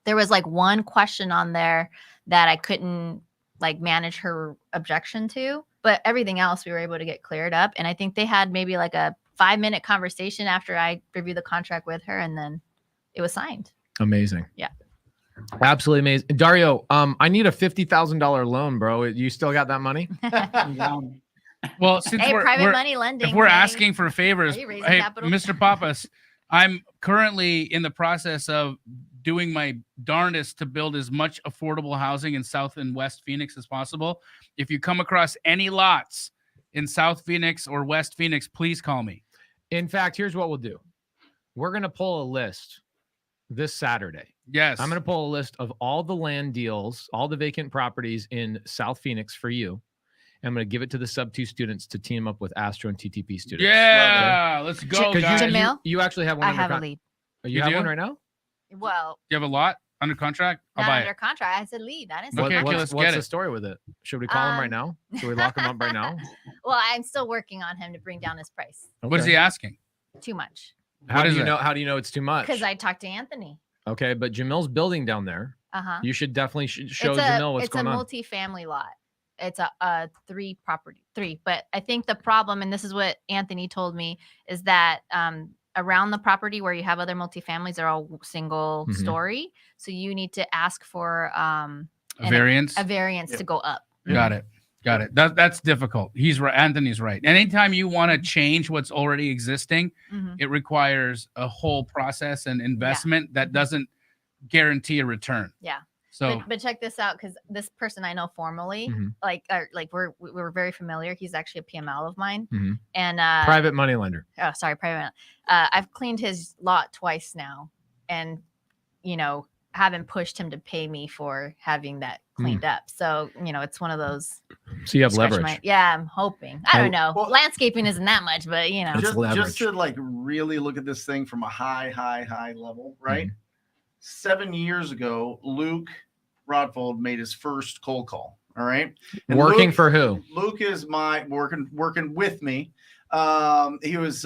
There was one question on there that I couldn't manage her objection to, but everything else we were able to get cleared up. And I think they had maybe a 5-minute conversation after I reviewed the contract with her, and then it was signed. Amazing. Yeah. Absolutely amazing. Dario, I need a $50,000 loan, bro. You still got that money? Well, since Hey, we're private money lending. if we're hey. asking for favors, Are you raising hey, capital? Mr. Papas, I'm currently in the process of doing my darndest to build as much affordable housing in South and West Phoenix as possible. If you come across any lots in South Phoenix or West Phoenix, please call me. In fact, here's what we'll do. We're going to pull a list this Saturday. Yes. I'm going to pull a list of all the land deals, all the vacant properties in South Phoenix for you. I'm going to give it to the sub-2 students to team up with Astro and TTP students. Yeah, let's go, Because guys. Jamil? you actually have one. I have a lead. You You have do? one right now? Well, You have a lot under contract? I'll not buy under it. contract. I said lead. I didn't say Okay, contract. let's what's get the it. story with it? Should we call him right now? Should we lock him up right now? Well, I'm still working on him to bring down his price. What is Okay. he asking? Too much. How What do is you it? know? How do you know it's too much? Because I talked to Anthony. Okay, but Jamil's building down there. Uh-huh. You should definitely show it's Jamil what's going a on. multi-family lot. It's a 3 property. But I think the problem, and this is what Anthony told me, is that around the property where you have other multifamilies are all single Mhm. story. So you need to ask for A variance? a variance Yep. to go up. Got it. Got it. That's difficult. He's right. Anthony's right. Anytime you want to change what's already existing, Mhm. it requires a whole process and investment that doesn't guarantee a return. Yeah. So But check this out, because this person I know formally, Mhm. we're very familiar. He's actually a PML of mine, Mhm. and Private money lender. oh, sorry, private. I've cleaned his lot twice now, and haven't pushed him to pay me for having that cleaned up. So it's one of those. So you have scratch leverage. yeah, I'm hoping. I don't know. Well- Landscaping isn't that much, but It's just leverage. to really look at this thing from a high level, right? Mm-hmm. 7 years ago, Luke Rodfold made his first cold call. All right. And Working Luke- for who? Luke is my working with me. He was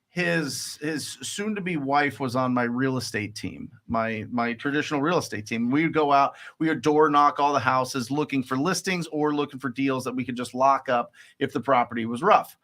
his soon-to-be wife was on my real estate team, my traditional real estate team. We would go out, we would door knock all the houses looking for listings or looking for deals that we could just lock up if the property was rough.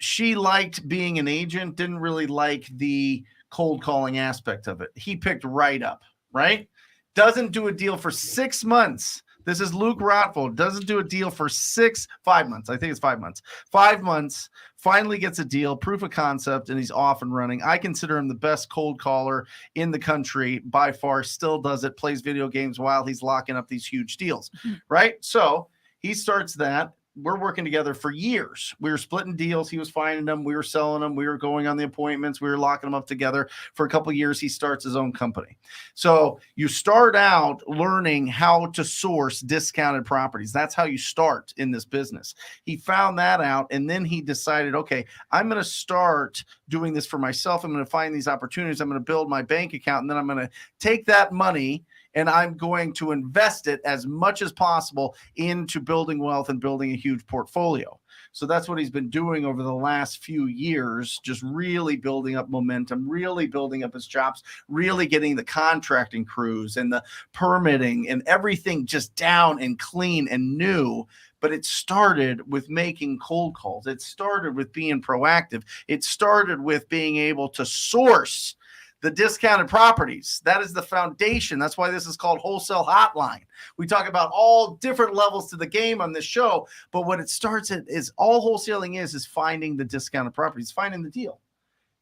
She liked being an agent, didn't really like the cold calling aspect of it. He picked right up, right? Doesn't do a deal for 6 months. This is Luke Rothfeld. Doesn't do a deal for 5 months. I think it's 5 months. 5 months. Finally gets a deal, proof of concept, and he's off and running. I consider him the best cold caller in the country by far. Still does it. Plays video games while he's locking up these huge deals. Right? So he starts that. We're working together for years. We were splitting deals. He was finding them. We were selling them. We were going on the appointments. We were locking them up together. For a couple of years, he starts his own company. So you start out learning how to source discounted properties. That's how you start in this business. He found that out, and then he decided, okay, I'm going to start doing this for myself. I'm going to find these opportunities. I'm going to build my bank account, and then I'm going to take that money and I'm going to invest it as much as possible into building wealth and building a huge portfolio. So that's what he's been doing over the last few years, just really building up momentum, really building up his chops, really getting the contracting crews and the permitting and everything just down and clean and new. But it started with making cold calls. It started with being proactive. It started with being able to source the discounted properties. That is the foundation. That's why this is called Wholesale Hotline. We talk about all different levels to the game on this show, but what it starts at is all wholesaling is finding the discounted properties, finding the deal.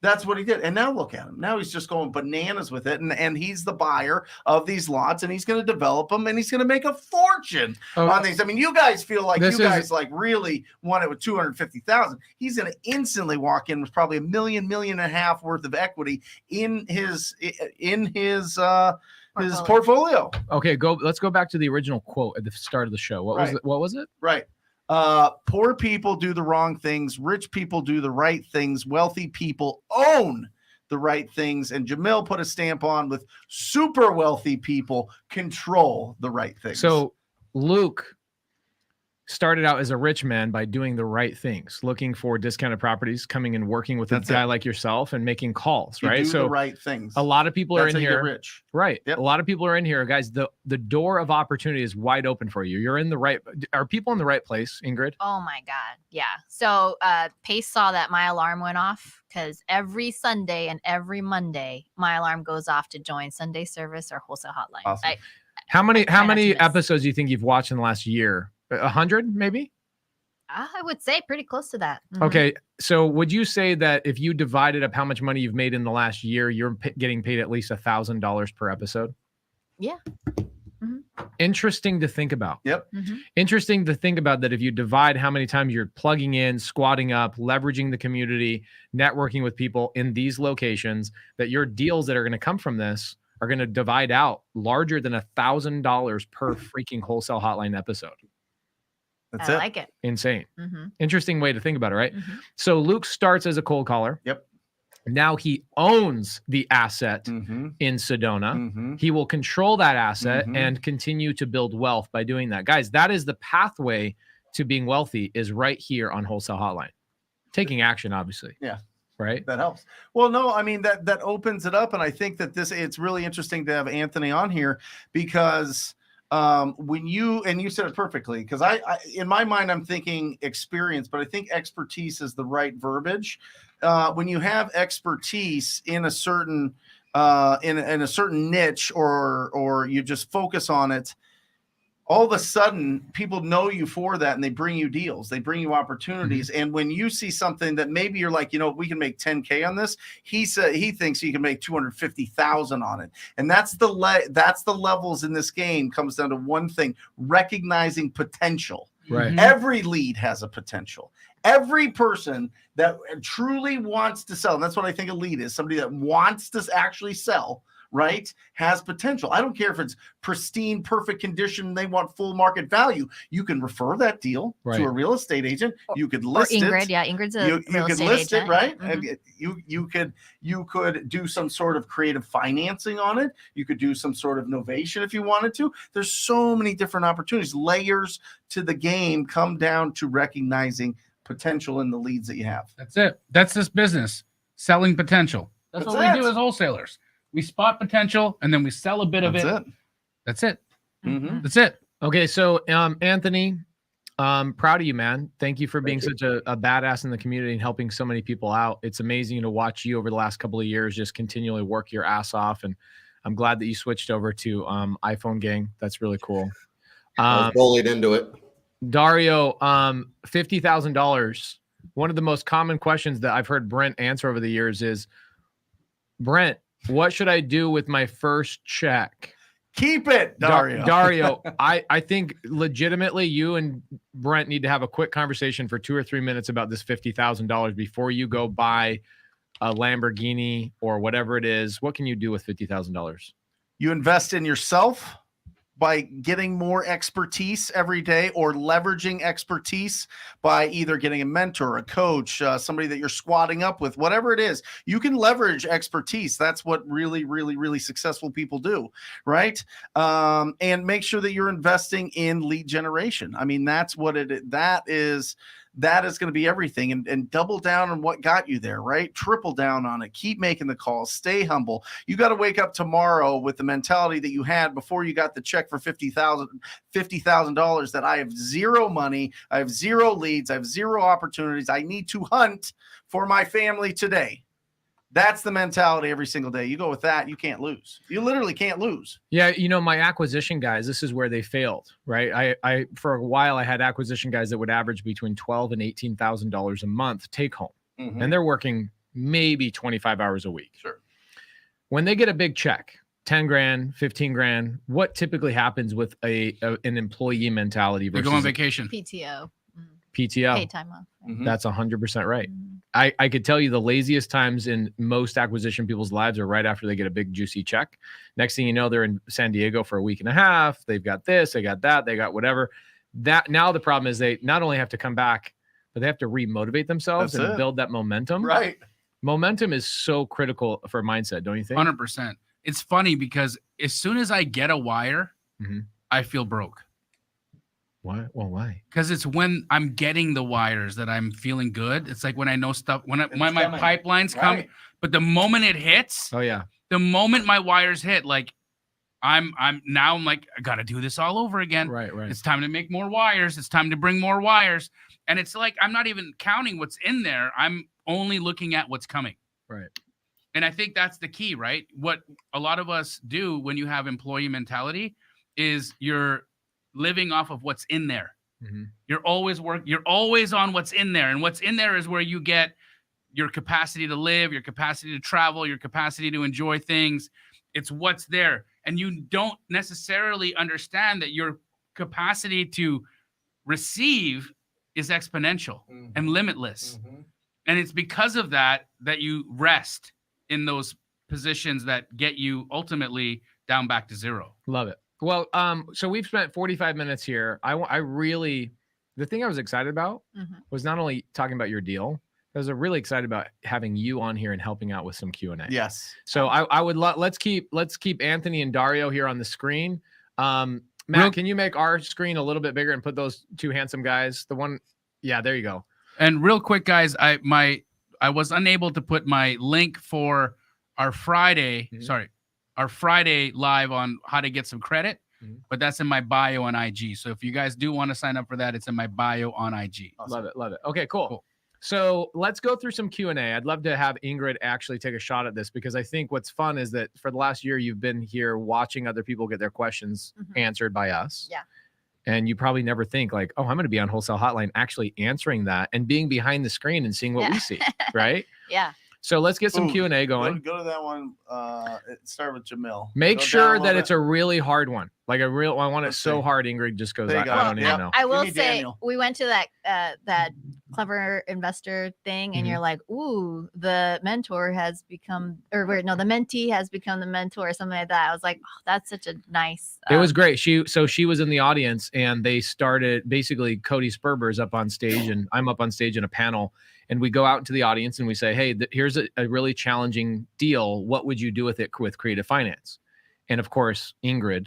That's what he did. And now look at him. Now he's just going bananas with it. And he's the buyer of these lots, and he's going to develop them, and he's going to make a fortune on these. I mean, you guys feel like like really want it with 250,000. He's going to instantly walk in with probably $1.5 million worth of equity in his portfolio. Okay, let's go back to the original quote at the start of the show. What was it? Right. Poor people do the wrong things. Rich people do the right things. Wealthy people own the right things. And Jamil put a stamp on with super wealthy people control the right things. So Luke started out as a rich man by doing the right things, looking for discounted properties, coming and working with a guy like yourself and making calls, right? Do the right things. A lot of people are in here. Rich. Right. Yep. A lot of people are in here, guys. The door of opportunity is wide open for you. You're in the right. Are people in the right place, Ingrid? Oh my God. Yeah. So Pace saw that my alarm went off because every Sunday and every Monday, my alarm goes off to join Sunday service or Wholesale Hotline. Awesome. How many episodes do you think you've watched in the last year? 100, maybe? I would say pretty close to that. Mm-hmm. Okay. So would you say that if you divided up how much money you've made in the last year, you're getting paid at least $1,000 per episode? Yeah. Mm-hmm. Interesting to think about. Yep. Mm-hmm. Interesting to think about that if you divide how many times you're plugging in, squatting up, leveraging the community, networking with people in these locations, that your deals that are going to come from this are going to divide out larger than $1,000 per freaking Wholesale Hotline episode. That's I like it. Insane. Mm-hmm. Interesting way to think about it, right? Mm-hmm. So Luke starts as a cold caller. Yep. Now he owns the asset Mm-hmm. in Sedona. Mm-hmm. He will control that asset Mhm. and continue to build wealth by doing that. Guys, that is the pathway to being wealthy, is right here on Wholesale Hotline. Taking action, obviously. Yeah. Right? That helps. Well, no, I mean, that opens it up. And I think that it's really interesting to have Anthony on here because when you said it perfectly, because I in my mind, I'm thinking experience, but I think expertise is the right verbiage. When you have expertise in a certain in a certain niche or you just focus on it, all of a sudden people know you for that and they bring you deals, they bring you opportunities. And when you see something that maybe you're like, we can make 10K on this, he thinks he can make 250,000 on it. And that's the levels in this game. Comes down to one thing: recognizing potential. Right. Every lead has a potential. Every person that truly wants to sell, and that's what I think a lead is, somebody that wants to actually sell, right, has potential. I don't care if it's pristine, perfect condition, they want full market value. You can refer that deal to a real estate agent. You could list Ingrid, it. Yeah, Ingrid's a you real could estate list agent. it, right? Mm-hmm. You could do some sort of creative financing on it. You could do some sort of novation if you wanted to. There's so many different opportunities. Layers to the game come down to recognizing potential in the leads that you have. That's it. That's this business, selling potential. That's what we do as wholesalers. We spot potential and then we sell a bit of it. That's it. Mm-hmm. That's it. Okay, so Anthony, proud of you, man. Thank you for being such a badass in the community and helping so many people out. It's amazing to watch you over the last couple of years just continually work your ass off. And I'm glad that you switched over to iPhone Gang. That's really cool. I was bullied into it. Dario, $50,000. One of the most common questions that I've heard Brent answer over the years is, Brent, what should I do with my first check? Keep it, Dario. Dario, I think legitimately you and Brent need to have a quick conversation for 2 or 3 minutes about this $50,000 before you go buy a Lamborghini or whatever it is. What can you do with $50,000? You invest in yourself by getting more expertise every day, or leveraging expertise by either getting a mentor, a coach, somebody that you're squatting up with, whatever it is. You can leverage expertise. That's what really, really, really successful people do, right? And make sure that you're investing in lead generation. I mean, that's what that is going to be everything, and double down on what got you there, right? Triple down on it. Keep making the calls. Stay humble. You got to wake up tomorrow with the mentality that you had before you got the check for $50,000 that I have zero money, I have zero leads, I have zero opportunities. I need to hunt for my family today. That's the mentality every single day. You go with that, you can't lose. You literally can't lose. Yeah, my acquisition guys, this is where they failed, right? I for a while I had acquisition guys that would average between $12,000 and $18,000 a month take home, and they're working maybe 25 hours a week. Sure. When they get a big check, 10 grand, 15 grand, what typically happens with an employee mentality They versus go on vacation. PTO. PTO? Paid time off. That's 100% right. I could tell you the laziest times in most acquisition people's lives are right after they get a big juicy check. Next thing you know, they're in San Diego for a week and a half. They've got this, they got that, they got whatever. That now the problem is they not only have to come back, but they have to remotivate themselves and build that momentum. Right. Momentum is so critical for mindset, don't you think? 100%. It's funny because as soon as I get a wire, I feel broke. Why? Well, why? Because it's when I'm getting the wires that I'm feeling good. It's like when I know stuff, when my pipeline's coming. But the moment it hits, the moment my wires hit, like I'm like, I gotta do this all over again. Right. It's time to make more wires. It's time to bring more wires. And it's like I'm not even counting what's in there. I'm only looking at what's coming. Right. And I think that's the key, right? What a lot of us do when you have employee mentality is you're living off of what's in there. You're always on what's in there. And what's in there is where you get your capacity to live, your capacity to travel, your capacity to enjoy things. It's what's there. And you don't necessarily understand that your capacity to receive is exponential and limitless. And it's because of that you rest in those positions that get you ultimately down back to zero. Love it. Well, so we've spent 45 minutes here. The thing I was excited about was not only talking about your deal, I was really excited about having you on here and helping out with some Q&A. Yes. So I would let's keep Anthony and Dario here on the screen. Matt, can you make our screen a little bit bigger and put those two handsome guys? Yeah, there you go. And real quick, guys, I was unable to put my link for our Friday, our Friday live on how to get some credit, but that's in my bio on IG. So if you guys do want to sign up for that, it's in my bio on IG. Awesome. Love it. Okay, cool. So let's go through some Q&A. I'd love to have Ingrid actually take a shot at this, because I think what's fun is that for the last year, you've been here watching other people get their questions answered by us. Yeah. And you probably never think like, oh, I'm going to be on Wholesale Hotline actually answering that and being behind the screen and seeing what we see, right? Yeah. So let's get some Q&A going. Go to that one. Start with Jamil. Make sure that it's a really hard one. Like I want it so hard, Ingrid just goes, I don't even know. I will say, we went to that clever investor thing, and you're like, ooh, the mentor has become, the mentee has become the mentor, or something like that. I was like, oh, that's such a nice. It was great. She was in the audience, and they started, basically Cody Sperber's up on stage, and I'm up on stage in a panel. And we go out into the audience and we say, hey, here's a really challenging deal. What would you do with it with creative finance? And of course, Ingrid,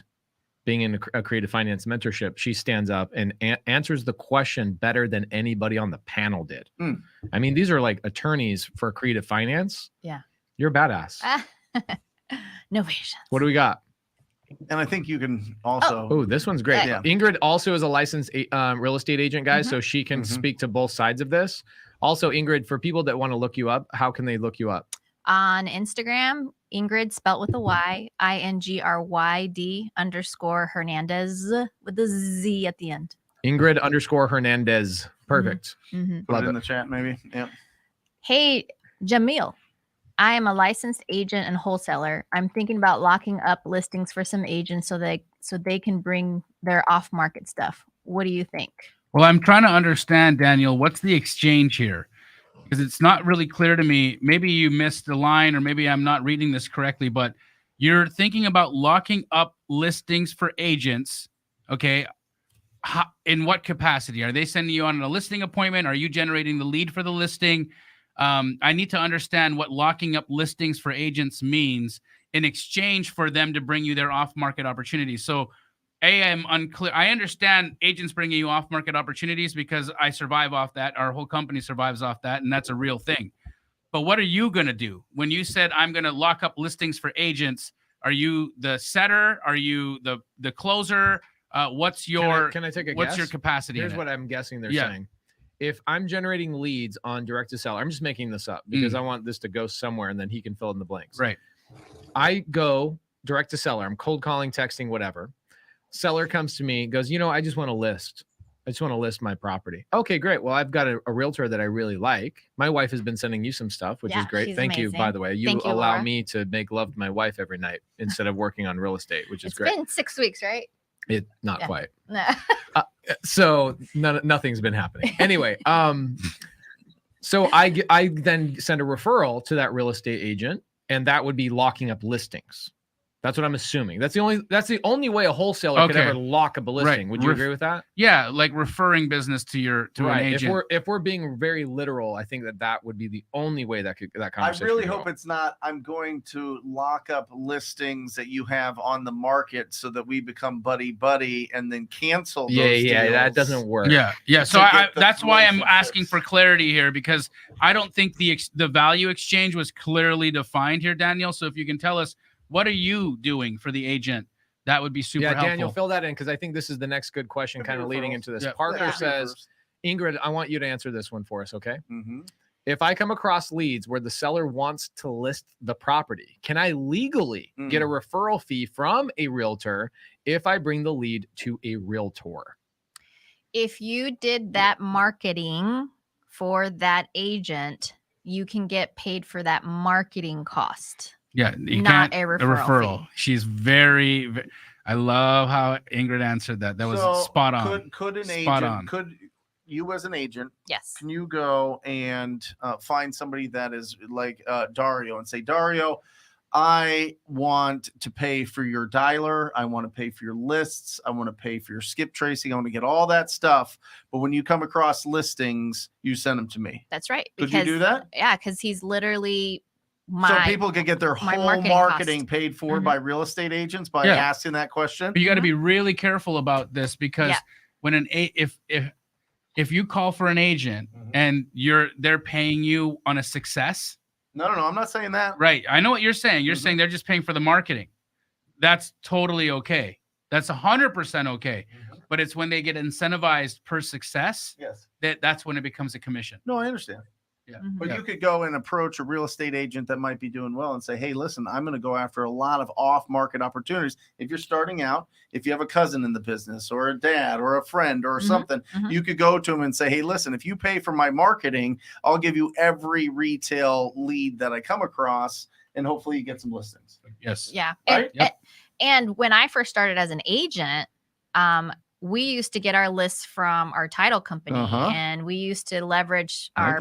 being in a creative finance mentorship, she stands up and answers the question better than anybody on the panel did. I mean, these are like attorneys for creative finance. Yeah. You're a badass. No patience. What do we got? And I think you can also. Oh, this one's great. Yeah. Ingrid also is a licensed real estate agent, guys, so she can speak to both sides of this. Also, Ingrid, for people that want to look you up, how can they look you up? On Instagram, Ingrid, spelt with a Y, INGRYD_Hernandez with a Z at the end. Ingrid_Hernandez. Perfect. Mm-hmm. Put Love it in it. the chat, maybe. Yeah. Hey, Jamil. I am a licensed agent and wholesaler. I'm thinking about locking up listings for some agents so they can bring their off-market stuff. What do you think? Well, I'm trying to understand, Daniel, what's the exchange here? Because it's not really clear to me. Maybe you missed the line, or maybe I'm not reading this correctly, but you're thinking about locking up listings for agents. Okay. In what capacity? Are they sending you on a listing appointment? Are you generating the lead for the listing? I need to understand what locking up listings for agents means in exchange for them to bring you their off-market opportunities. So, I'm unclear. I understand agents bringing you off-market opportunities because I survive off that. Our whole company survives off that, and that's a real thing. But what are you going to do? When you said I'm going to lock up listings for agents, are you the setter? Are you the closer? What's your Can I take a what's guess? your capacity? Here's in it? what I'm guessing they're Yeah. saying. If I'm generating leads on direct to seller, I'm just making this up because I want this to go somewhere and then he can fill in the blanks. Right. I go direct to seller. I'm cold calling, texting, whatever. Seller comes to me, goes, I just want to list. I just want to list my property. Okay, great. Well, I've got a realtor that I really like. My wife has been sending you some stuff, which is great. she's Thank you, amazing. by the way. You Thank you, allow Laura. me to make love to my wife every night instead of working on real estate, which is It's great. been 6 weeks, right? Not Yeah. quite. No. So nothing's been happening. Anyway, so I then send a referral to that real estate agent, and that would be locking up listings. That's what I'm assuming. That's the only way a wholesaler could ever lock up a listing. Would you agree with that? Yeah, like referring business to an agent. If we're being very literal, I think that would be the only way that conversation. I really could hope go. it's not. I'm going to lock up listings that you have on the market so that we become buddy and then cancel. Those deals. That doesn't work. Yeah. So that's why I'm asking for clarity here, because I don't think the value exchange was clearly defined here, Daniel. So if you can tell us, what are you doing for the agent? That would be super helpful. Daniel, fill that in because I think this is the next good question, kind of leading into this. Yeah. Parker says, Ingrid, I want you to answer this one for us, okay? Mm-hmm. If I come across leads where the seller wants to list the property, can I legally get a referral fee from a realtor if I bring the lead to a realtor? If you did that marketing for that agent, you can get paid for that marketing cost. Yeah, you not can't, a referral fee. She's very. I love how Ingrid answered that. That was spot on. Could an spot agent? On. Could you, as an agent, yes, can you go and find somebody that is like Dario and say, Dario, I want to pay for your dialer. I want to pay for your lists. I want to pay for your skip tracing. I want to get all that stuff. But when you come across listings, you send them to me. That's right. Could you do that? Yeah, because he's literally so people could get their whole marketing paid for by real estate agents by asking that question. But you got to be really careful about this because when if you call for an agent and they're paying you on a success. No, I'm not saying that. Right. I know what you're saying. You're saying they're just paying for the marketing. That's totally okay. That's 100% okay. But it's when they get incentivized per success. Yes. That's when it becomes a commission. No, I understand. Yeah. But you could go and approach a real estate agent that might be doing well and say, hey, listen, I'm going to go after a lot of off-market opportunities. If you're starting out, if you have a cousin in the business or a dad or a friend or something, you could go to him and say, hey, listen, if you pay for my marketing, I'll give you every retail lead that I come across, and hopefully you get some listings. Yes. Yeah. Right? And when I first started as an agent, we used to get our lists from our title company, and we used to leverage our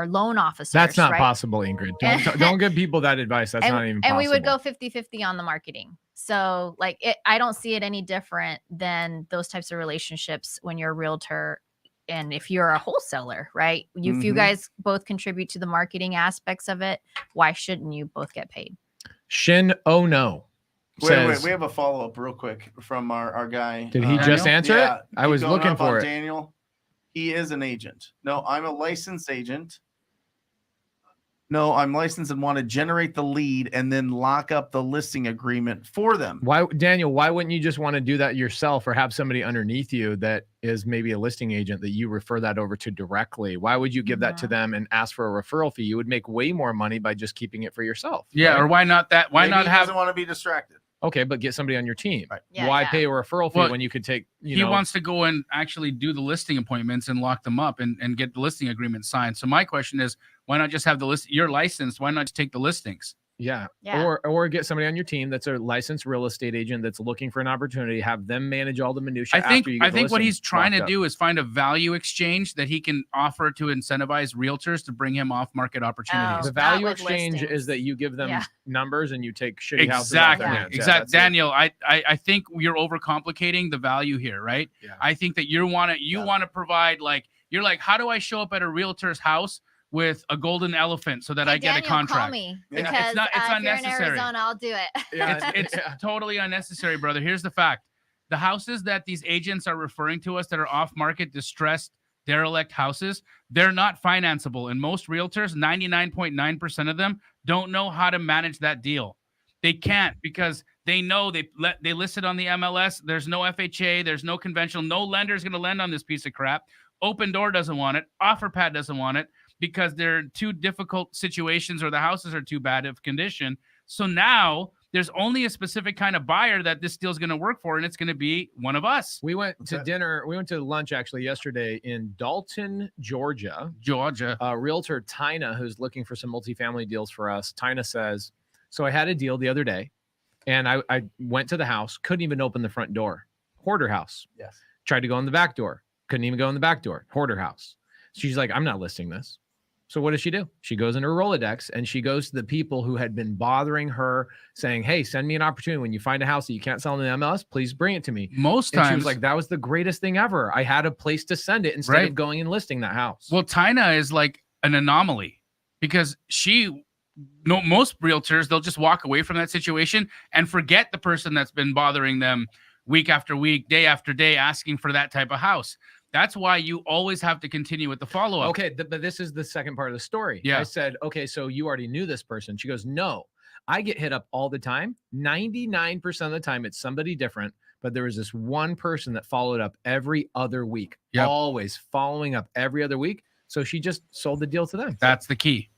loan officers. That's not possible, Ingrid. Don't give people that advice. That's not even possible. And we would go 50-50 on the marketing. So I don't see it any different than those types of relationships when you're a realtor and if you're a wholesaler, right? If you guys both contribute to the marketing aspects of it, why shouldn't you both get paid? Shin Oh No. Wait, we have a follow-up real quick from our guy. Did he just answer it? I was looking for it. Daniel, he is an agent. No, I'm a licensed agent. No, I'm licensed and want to generate the lead and then lock up the listing agreement for them. Why, Daniel, why wouldn't you just want to do that yourself or have somebody underneath you that is maybe a listing agent that you refer that over to directly? Why would you give that to them and ask for a referral fee? You would make way more money by just keeping it for yourself. Yeah, right? or why not that? Why Maybe not he have? doesn't want to be distracted. Okay, but get somebody on your team. Right. Yeah, Why yeah. pay a referral fee Well, when you could take, He wants to go and actually do the listing appointments and lock them up and get the listing agreement signed. So my question is, why not just have the list? You're licensed. Why not just take the listings? Yeah. Yeah. Or get somebody on your team that's a licensed real estate agent that's looking for an opportunity, have them manage all the minutia. I think after you get the what listing he's trying to locked up. do is find a value exchange that he can offer to incentivize realtors to bring him off market opportunities. Oh. The value Not with exchange is listings. that you give them Yeah. numbers and you take shitty houses off their Exactly. hands. Yeah, Exactly. that's it. Daniel, I think you're overcomplicating the value here, right? Yeah. I think that you want to provide you're like, how do I show up at a realtor's house with a golden elephant so that Hey, I get Daniel, a contract? Call me Yeah. because It's not- it's if you're in unnecessary. Arizona, I'll do it. Yeah, It's totally unnecessary, brother. Here's the fact. The houses that these agents are referring to us that are off market, distressed, derelict houses, they're not financeable. And most realtors, 99.9% of them, don't know how to manage that deal. They can't because they know they list it on the MLS. There's no FHA. There's no conventional. No lender is going to lend on this piece of crap. Open Door doesn't want it. OfferPad doesn't want it because they're two difficult situations or the houses are too bad of condition. So now there's only a specific kind of buyer that this deal is going to work for, and it's going to be one of us. We went to dinner. We went to lunch actually yesterday in Dalton, Georgia. Georgia. Realtor Tina, who's looking for some multifamily deals for us. Tina says, so I had a deal the other day and I went to the house, couldn't even open the front door. Hoarder house. Yes. Tried to go in the back door. Couldn't even go in the back door. Hoarder house. She's like, I'm not listing this. So what does she do? She goes into her Rolodex and she goes to the people who had been bothering her saying, hey, send me an opportunity. When you find a house that you can't sell in the MLS, please bring it to me. Most And times, she was like, that was the greatest thing ever. I had a place to send it instead Right. of going and listing that house. well, Tina is like an anomaly because most realtors, they'll just walk away from that situation and forget the person that's been bothering them week after week, day after day, asking for that type of house. That's why you always have to continue with the follow-up. Okay, but this is the second part of the story. Yeah. I said, okay, so you already knew this person. She goes, no, I get hit up all the time. 99% of the time, it's somebody different. But there was this one person that followed up every other week, Yep. always following up every other week. So she just sold the deal to them. That's the key.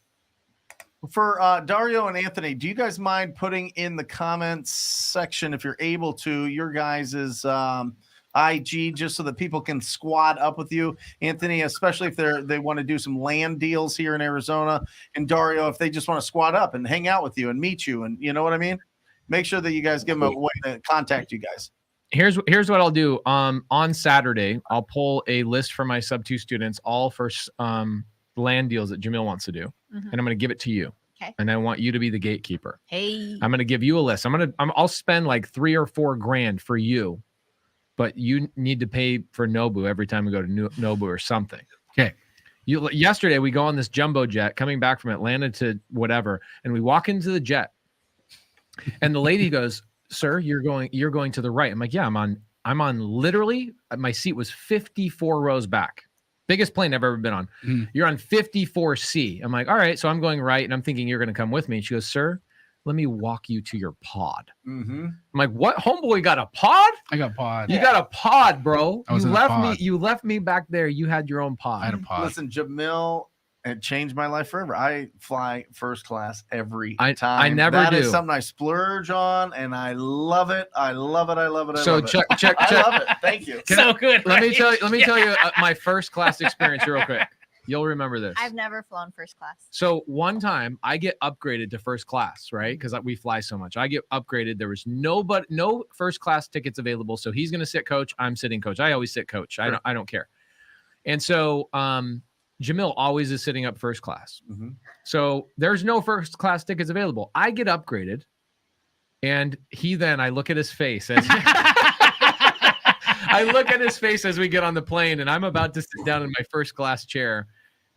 For Dario and Anthony, do you guys mind putting in the comments section, if you're able to, your guys's IG, just so that people can squad up with you? Anthony, especially if they want to do some land deals here in Arizona, and Dario, if they just want to squad up and hang out with you and meet you, and you know what I mean? Make sure that you guys give them a way to contact you guys. Here's what I'll do. On Saturday, I'll pull a list for my sub-2 students, all for land deals that Jamil wants to do, Mhm. and I'm going to give it to you. Okay. And I want you to be the gatekeeper. Hey. I'm going to give you a list. I'll spend like $3 or $4 grand for you, but you need to pay for Nobu every time we go to Nobu or something. Okay. Yesterday we go on this jumbo jet coming back from Atlanta to whatever, and we walk into the jet, and the lady goes, "Sir, you're going to the right." I'm like, "Yeah, I'm on literally, my seat was 54 rows back. Biggest plane I've ever been on. Mm. You're on 54C. I'm like, all right. So I'm going right. And I'm thinking you're going to come with me. And she goes, sir, let me walk you to your pod. Mm-hmm. I'm like, what? Homeboy got a pod? I got pod. You got a pod, bro. I was You in a left pod. you left me back there. You had your own pod. I had a pod. Listen, Jamil, it changed my life forever. I fly first class every I time. never That is do. something I splurge on, and I love it. I love it. I love it. I So love check. it. I love it. Thank you. So good. Let me right? tell you my first class experience real quick. You'll remember this. I've never flown first class. So one time I get upgraded to first class, right? Because we fly so much. I get upgraded. There was no first class tickets available. So he's going to sit coach. I'm sitting coach. I always sit coach. Sure. I don't care. And so Jamil always is sitting up first class. Mhm. So there's no first class tickets available. I get upgraded. And I look at his face as I look at his face as we get on the plane, and I'm about to sit down in my first class chair.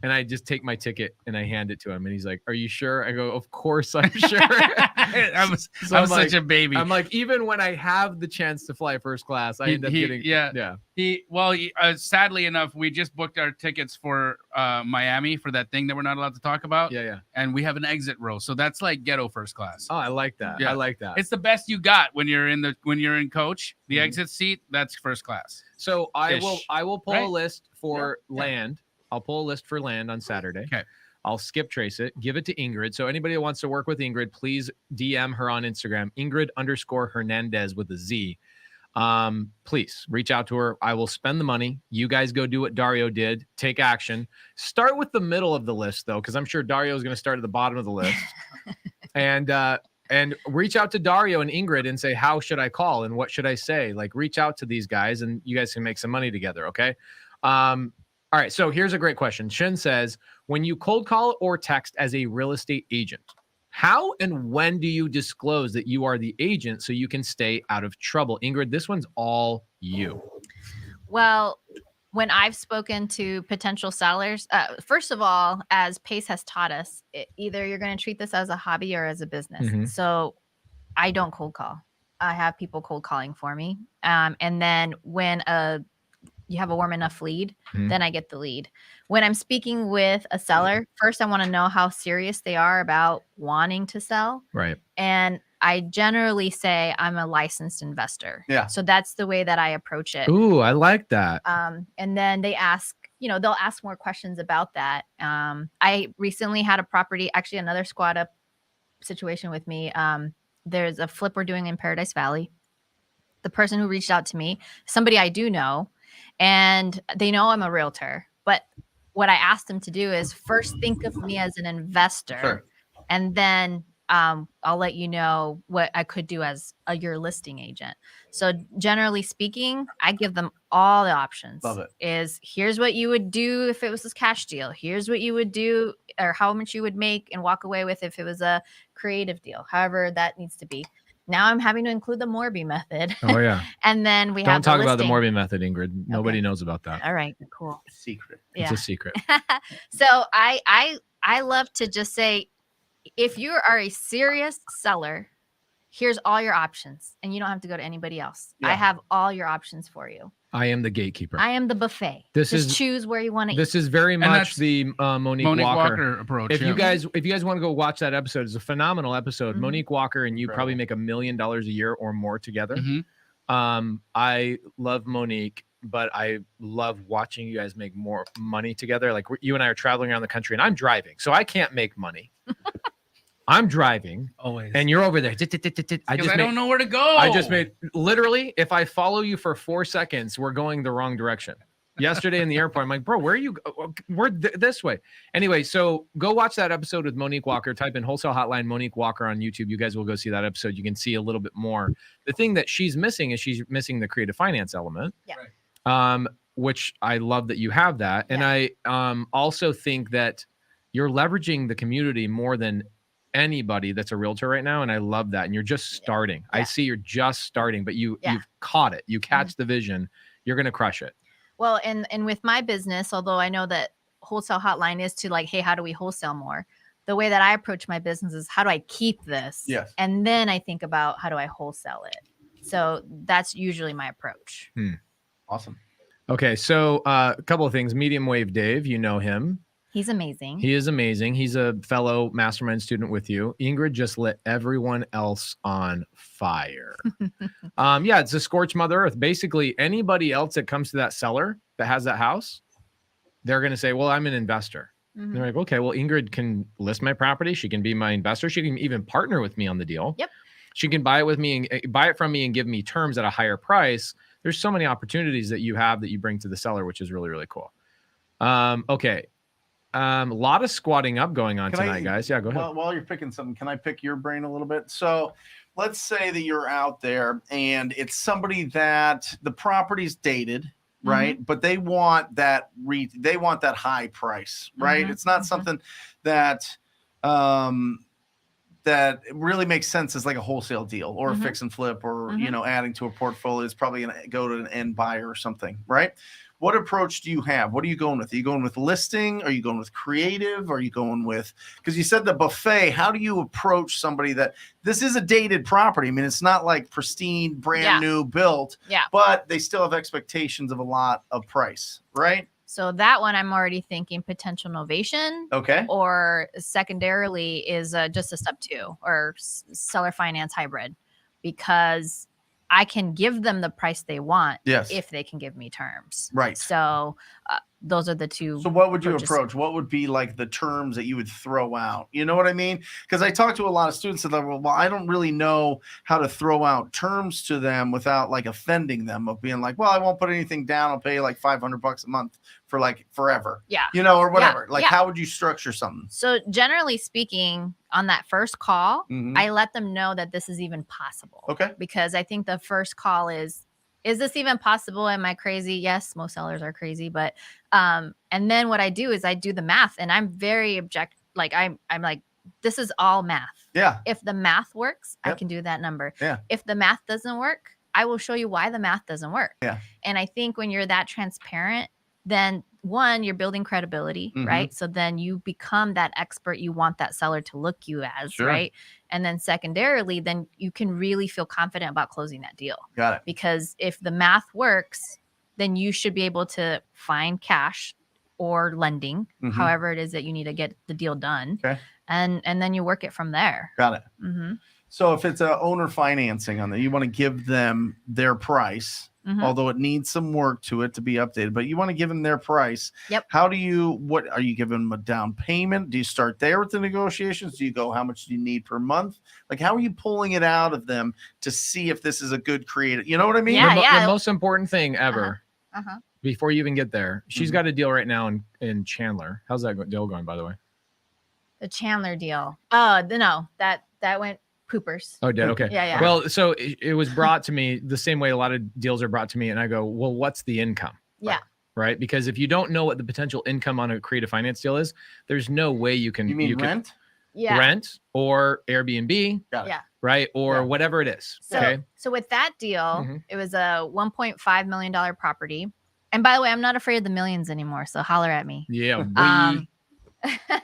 And I just take my ticket and I hand it to him. And he's like, "Are you sure?" I go, "Of course I'm sure." I'm I'm such a baby. I'm like, even when I have the chance to fly first class, I end up getting. Yeah. Sadly enough, we just booked our tickets for Miami for that thing that we're not allowed to talk about. Yeah. And we have an exit row, so that's like ghetto first class. Oh, I like that. Yeah. I like that. It's the best you got when you're in coach. The exit seat, that's first class. So I will pull a list for land. I'll pull a list for land on Saturday. Okay. I'll skip trace it, give it to Ingrid. So anybody that wants to work with Ingrid, please DM her on Instagram, Ingrid_Hernandez with a Z. Please reach out to her. I will spend the money. You guys go do what Dario did. Take action. Start with the middle of the list, though, because I'm sure Dario is going to start at the bottom of the list. And reach out to Dario and Ingrid and say, how should I call and what should I say? Like, reach out to these guys and you guys can make some money together, okay? All right, so here's a great question. Shin says, when you cold call or text as a real estate agent, how and when do you disclose that you are the agent so you can stay out of trouble? Ingrid, this one's all you. Well, when I've spoken to potential sellers, first of all, as Pace has taught us, either you're going to treat this as a hobby or as a business. Mhm. So I don't cold call. I have people cold calling for me. And then when you have a warm enough lead, then I get the lead. When I'm speaking with a seller, first I want to know how serious they are about wanting to sell. Right. And I generally say I'm a licensed investor. Yeah. So that's the way that I approach it. Ooh, I like that. And then they ask, they'll ask more questions about that. I recently had a property, actually another squad up situation with me. There's a flip we're doing in Paradise Valley. The person who reached out to me, somebody I do know, and they know I'm a realtor. But what I asked them to do is first think of me as an investor, Sure. and then I'll let you know what I could do as your listing agent. So generally speaking, I give them all the options. Love it. Here's what you would do if it was a cash deal. Here's what you would do, or how much you would make and walk away with if it was a creative deal. However that needs to be. Now I'm having to include the Morby method. Oh, yeah. And then we Don't have talk about the listing. Morby method, Ingrid. Nobody knows about that. All right, cool. Secret. Yeah. It's a secret. So I love to just say, if you are a serious seller, here's all your options, and you don't have to go to anybody else. Yeah. I have all your options for you. I am the gatekeeper. I am the buffet. Just choose where you want to eat. This is very much that's the Monique Walker approach. If you guys want to go watch that episode, it's a phenomenal episode. Mhm. Monique Walker and you Incredible. probably make $1 million a year or more together. Mhm. I love Monique, but I love watching you guys make more money together. Like you and I are traveling around the country, and I'm driving, so I can't make money. I'm driving, always, and you're over there. I don't know where to go. I just made literally. If I follow you for 4 seconds, we're going the wrong direction. Yesterday in the airport, I'm like, bro, where are you? We're this way. Anyway, so go watch that episode with Monique Walker. Type in Wholesale Hotline Monique Walker on YouTube. You guys will go see that episode. You can see a little bit more. The thing that she's missing is she's missing the creative finance element. Yeah. Which I love that you have that. And I also think that you're leveraging the community more than anybody that's a realtor right now. And I love that. And you're just starting. Yeah. I see you're just starting, but you've caught it. You catch the vision. You're going to crush it. Well, and with my business, although I know that Wholesale Hotline is to like, hey, how do we wholesale more? The way that I approach my business is how do I keep this? Yes. And then I think about how do I wholesale it? So that's usually my approach. Awesome. Okay. So a couple of things. Medium Wave Dave, you know him. He's amazing. He is amazing. He's a fellow mastermind student with you. Ingrid just lit everyone else on fire. It's a scorched Mother Earth. Basically, anybody else that comes to that seller that has that house, they're going to say, well, I'm an investor. Mhm. They're like, okay, well, Ingrid can list my property. She can be my investor. She can even partner with me on the deal. Yep. She can buy it with me and buy it from me and give me terms at a higher price. There's so many opportunities that you have that you bring to the seller, which is really, really cool. Okay. A lot of squatting up going on tonight, guys. Yeah, go ahead. While you're picking something, can I pick your brain a little bit? So let's say that you're out there and it's somebody that the property's dated, right? But they want that they want that high price, right? It's not something that that really makes sense as like a wholesale deal or a fix and flip or adding to a portfolio is probably going to go to an end buyer or something, right? What approach do you have? What are you going with? Are you going with listing? Are you going with creative? Are you going with, because you said the buffet, how do you approach somebody that this is a dated property? I mean, it's not like pristine, brand new built, but they still have expectations of a lot of price, right? So that one, I'm already thinking potential novation. Okay. Or secondarily is just a step 2 or seller finance hybrid, because I can give them the price they want if they can give me terms. Right. So those are the two. So what would you approach? What would be like the terms that you would throw out? You know what I mean? Because I talk to a lot of students that are, well, I don't really know how to throw out terms to them without like offending them, of being like, well, I won't put anything down. I'll pay like $500 a month for like forever. Yeah. You know, or whatever. Like, how would you structure something? So generally speaking, on that first call, I let them know that this is even possible. Okay. Because I think the first call is this even possible? Am I crazy? Yes, most sellers are crazy, but and then what I do is I do the math, and I'm very like I'm like, this is all math. Yeah. If the math works, I can do that number. Yeah. If the math doesn't work, I will show you why the math doesn't work. Yeah. And I think when you're that transparent, then one, you're building credibility, right? So then you become that expert you want that seller to look you as, right? And then secondarily, then you can really feel confident about closing that deal. Got it. Because if the math works, then you should be able to find cash or lending, however it is that you need to get the deal done. Okay. And then you work it from there. Got it. So if it's a owner financing on that, you want to give them their price, although it needs some work to it to be updated, but you want to give them their price. Yep. How do you, what are you giving them a down payment? Do you start there with the negotiations? Do you go, how much do you need per month? Like, how are you pulling it out of them to see if this is a good creative? You know what I mean? Yeah, The most important thing ever before you even get there, she's got a deal right now in Chandler. How's that deal going, by the way? The Chandler deal. Oh, no, that went poopers. Oh, did? Okay. Yeah. Well, so it was brought to me the same way a lot of deals are brought to me, and I go, well, what's the income? Yeah. Right? Because if you don't know what the potential income on a creative finance deal is, there's no way you can. You mean rent? Yeah. Rent or Airbnb. Yeah. Right? Or whatever it is. So with that deal, it was a $1.5 million property. And by the way, I'm not afraid of the millions anymore. So holler at me. Yeah.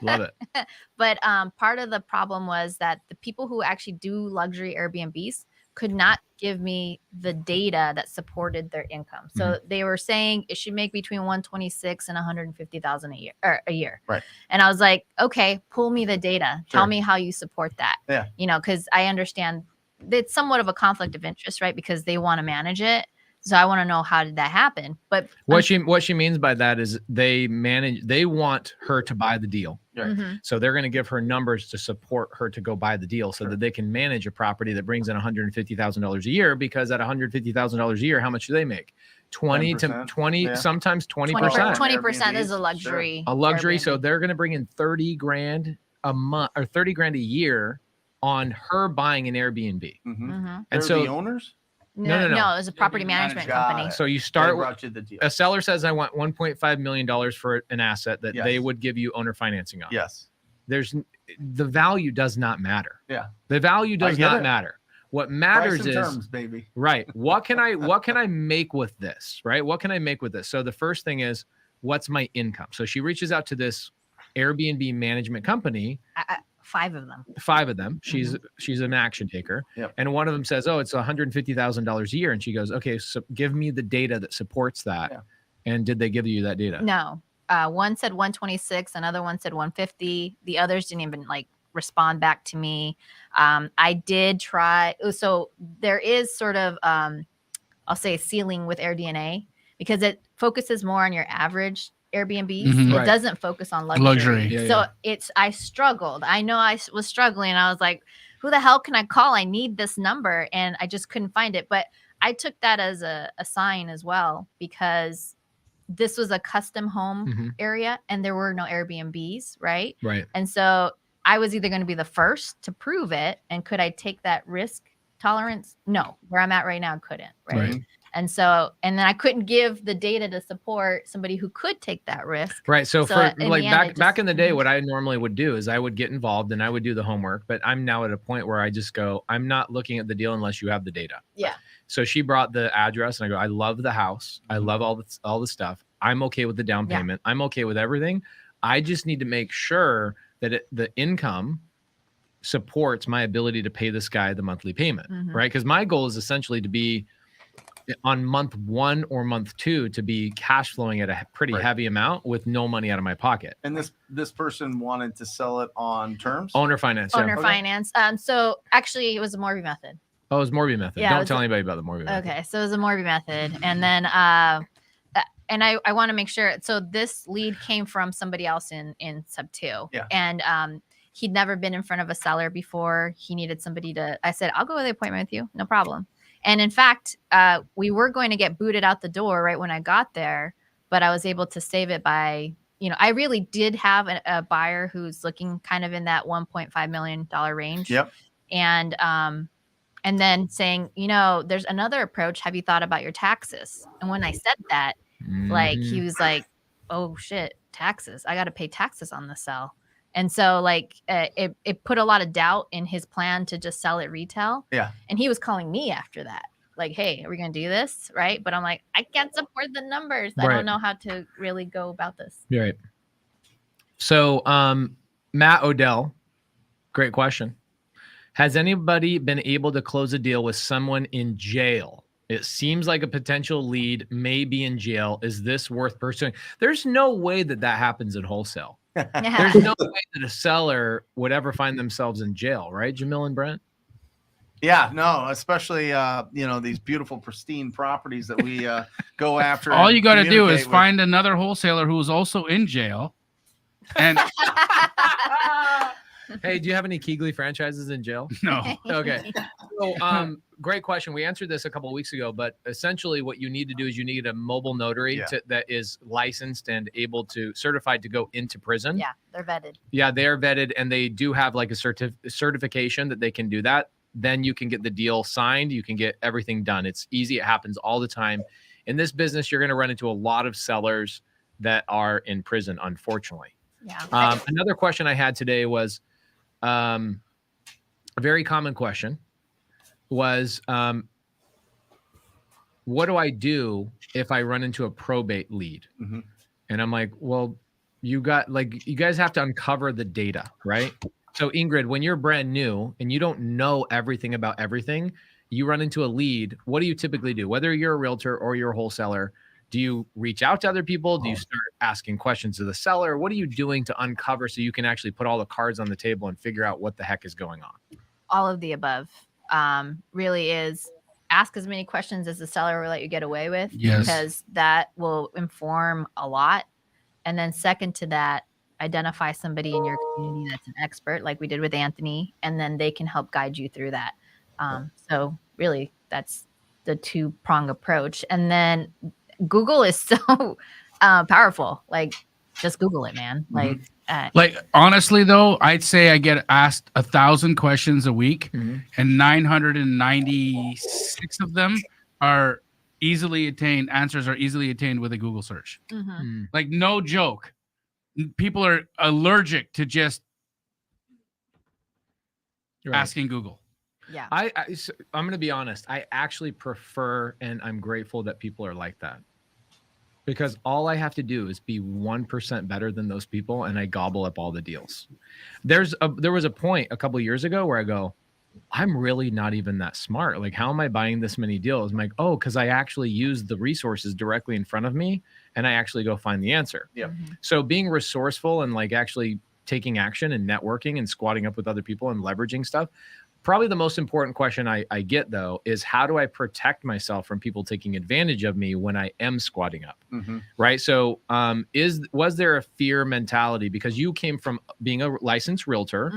Love it. But part of the problem was that the people who actually do luxury Airbnbs could not give me the data that supported their income. So they were saying it should make between 126 and 150,000 a year. Right. And I was like, okay, pull me the data. Tell me how you support that. Yeah. You know, because I understand it's somewhat of a conflict of interest, right? Because they want to manage it. So I want to know, how did that happen? But what she means by that is they want her to buy the deal. Right. So they're going to give her numbers to support her to go buy the deal so that they can manage a property that brings in $150,000 a year, because at $150,000 a year, how much do they make? 20 to 20, sometimes 20%. 20% is a luxury. A luxury. Airbnb. So they're going to bring in 30 grand a month or 30 grand a year on her buying an Airbnb. And And so so the owners? No, it was a property management company. So you start brought you the deal. a seller says, I want $1.5 million for an asset that they would give you owner financing on. Yes. The value does not matter. Yeah. The value does not matter. What matters Price and is terms, baby. right. What can I make with this? Right. What can I make with this? So the first thing is, what's my income? So she reaches out to this Airbnb management company. 5 of them. 5 of them. She's an action taker. Yep. And one of them says, oh, it's $150,000 a year. And she goes, okay, so give me the data that supports that. Yeah. And did they give you that data? No. One said 126, another one said 150. The others didn't even respond back to me. I did try. So there is sort of, I'll say, a ceiling with AirDNA, because it focuses more on your average Airbnbs. It doesn't focus on luxury. Yeah, I struggled. I know I was struggling. I was like, who the hell can I call? I need this number. And I just couldn't find it. But I took that as a sign as well, because this was a custom home area and there were no Airbnbs. Right. And so I was either going to be the first to prove it. And could I take that risk tolerance? No. Where I'm at right now, I couldn't. Right. And so, and then I couldn't give the data to support somebody who could take that risk. Right. So for in like the end, back in the day, what I normally would do is I would get involved and I would do the homework, but I'm now at a point where I just go, I'm not looking at the deal unless you have the data. Yeah. So she brought the address and I go, I love the house. I love all the stuff. I'm okay with the down payment. I'm okay with everything. I just need to make sure that the income supports my ability to pay this guy the monthly payment, right? Because my goal is essentially to be on month 1 or month 2 to be cash flowing at a pretty heavy amount with no money out of my pocket. And this person wanted to sell it on terms? Owner finance. Owner finance. So actually it was a Morby method. Oh, it was Morby method. Yeah, Don't tell anybody about the Morby method. Okay, so it was a Morby method. And then and I want to make sure. So this lead came from somebody else in sub 2. Yeah. And he'd never been in front of a seller before. He needed somebody I said, I'll go with the appointment with you. No problem. And in fact, we were going to get booted out the door right when I got there, but I was able to save it by, I really did have a buyer who's looking kind of in that $1.5 million range. Yep. And then saying, there's another approach. Have you thought about your taxes? And when I said that, like, he was like, oh shit, taxes. I got to pay taxes on the sell. And so like it put a lot of doubt in his plan to just sell it retail. Yeah. And he was calling me after that. Like, hey, are we going to do this? Right. But I'm like, I can't support the numbers. I don't know how to really go about this. Right. So Matt Odell, great question. Has anybody been able to close a deal with someone in jail? It seems like a potential lead may be in jail. Is this worth pursuing? There's no way that happens in wholesale. There's no way that a seller would ever find themselves in jail, right, Jamil and Brent? Yeah, no, especially these beautiful, pristine properties that we go after. All you got to do is find another wholesaler who is also in jail, and hey, do you have any Keegley franchises in jail? No. Okay. So, great question. We answered this a couple of weeks ago, but essentially what you need to do is you need a mobile notary that is licensed and able to certified to go into prison. Yeah, they're vetted. Yeah, they are vetted, and they do have like a certification that they can do that. Then you can get the deal signed. You can get everything done. It's easy. It happens all the time. In this business, you're going to run into a lot of sellers that are in prison, unfortunately. Yeah. Another question I had today was a very common question was, what do I do if I run into a probate lead? And I'm like, well, you guys have to uncover the data, right? So Ingrid, when you're brand new and you don't know everything about everything, you run into a lead. What do you typically do? Whether you're a realtor or you're a wholesaler, do you reach out to other people? Do you start asking questions to the seller? What are you doing to uncover so you can actually put all the cards on the table and figure out what the heck is going on? All of the above. Really is ask as many questions as the seller will let you get away with, because that will inform a lot. And then second to that, identify somebody in your community that's an expert, like we did with Anthony, and then they can help guide you through that. So really that's the 2-prong approach. And then Google is so powerful. Like, just Google it, man. Like honestly though, I'd say I get asked 1,000 questions a week, and 996 of them are easily attained. Answers are easily attained with a Google search. Like, no joke. People are allergic to just asking Google. Yeah. I'm going to be honest. I actually prefer, and I'm grateful that people are like that, because all I have to do is be 1% better than those people, and I gobble up all the deals. There was a point a couple of years ago where I go, I'm really not even that smart. Like, how am I buying this many deals? I'm like, oh, because I actually use the resources directly in front of me, and I actually go find the answer. Yeah. So being resourceful and like actually taking action and networking and squatting up with other people and leveraging stuff. Probably the most important question I get, though, is how do I protect myself from people taking advantage of me when I am squatting up? Right. So was there a fear mentality because you came from being a licensed realtor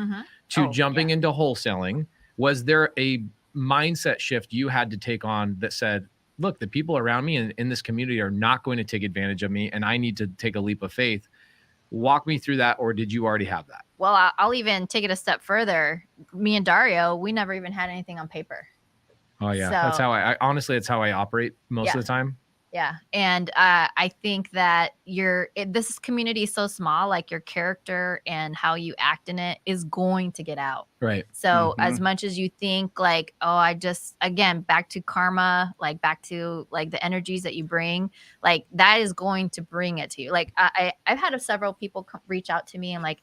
to jumping into wholesaling? Was there a mindset shift you had to take on that said, look, the people around me in this community are not going to take advantage of me, and I need to take a leap of faith? Walk me through that, or did you already have that? Well, I'll even take it a step further. Me and Dario, we never even had anything on paper. Oh yeah, So, that's how I honestly, it's how I operate most of the time. Yeah. And I think that this community is so small, like your character and how you act in it is going to get out. Right. So as much as you think like, oh, again, back to karma, like back to like the energies that you bring, like that is going to bring it to you. Like I've had several people reach out to me and like,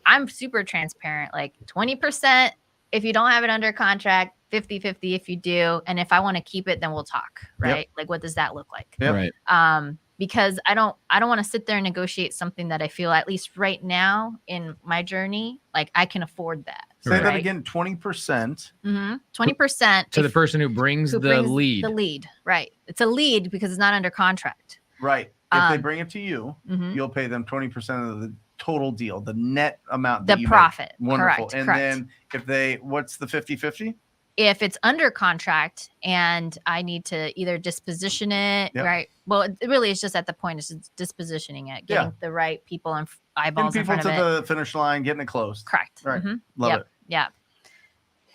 I'm super transparent, like 20% if you don't have it under contract, 50-50 if you do. And if I want to keep it, then we'll talk. Right. Yep. Like, what does that look like? Yep. Right. Because I don't want to sit there and negotiate something that I feel, at least right now in my journey, like I can afford that. Say that again, 20%. 20% To the person who brings the lead. The lead, right. It's a lead because it's not under contract. Right. If they bring it to you, Mhm. you'll pay them 20% of the total deal, the net amount. The that you profit. Make. Wonderful. Correct. And then if what's the 50-50? If it's under contract and I need to either disposition it, Yep. right? Well, it really is just at the point is dispositioning it, getting the right people and eyeballs Getting in people front to of it. the finish line, getting it closed. Correct. Right. Mhm. Love Yep. it. Yeah.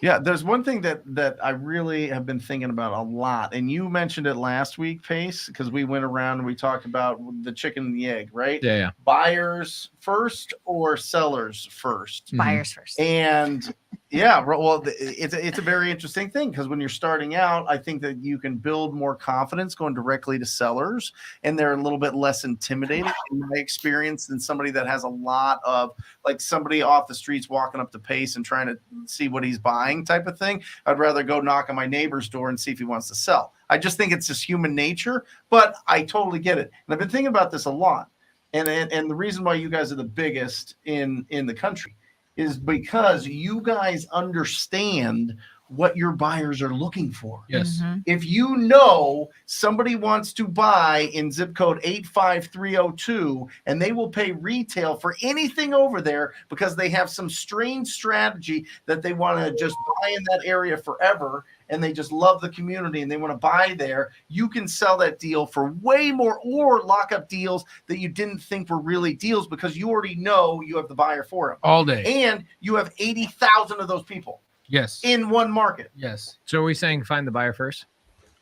Yeah, there's one thing that I really have been thinking about a lot, and you mentioned it last week, Pace, because we went around and we talked about the chicken and the egg, right? Yeah. Buyers first or sellers first? Buyers first. And yeah, well, it's a very interesting thing because when you're starting out, I think that you can build more confidence going directly to sellers, and they're a little bit less intimidated in my experience than somebody that has a lot of, like somebody off the streets walking up to Pace and trying to see what he's buying type of thing. I'd rather go knock on my neighbor's door and see if he wants to sell. I just think it's just human nature, but I totally get it. And I've been thinking about this a lot. And the reason why you guys are the biggest in the country is because you guys understand what your buyers are looking for. Yes. Mhm. If you know somebody wants to buy in zip code 85302 and they will pay retail for anything over there because they have some strange strategy that they want to just buy in that area forever and they just love the community and they want to buy there, you can sell that deal for way more or lock up deals that you didn't think were really deals because you already know you have the buyer for them. All day. And you have 80,000 of those people Yes. in one market. Yes. So are we saying find the buyer first?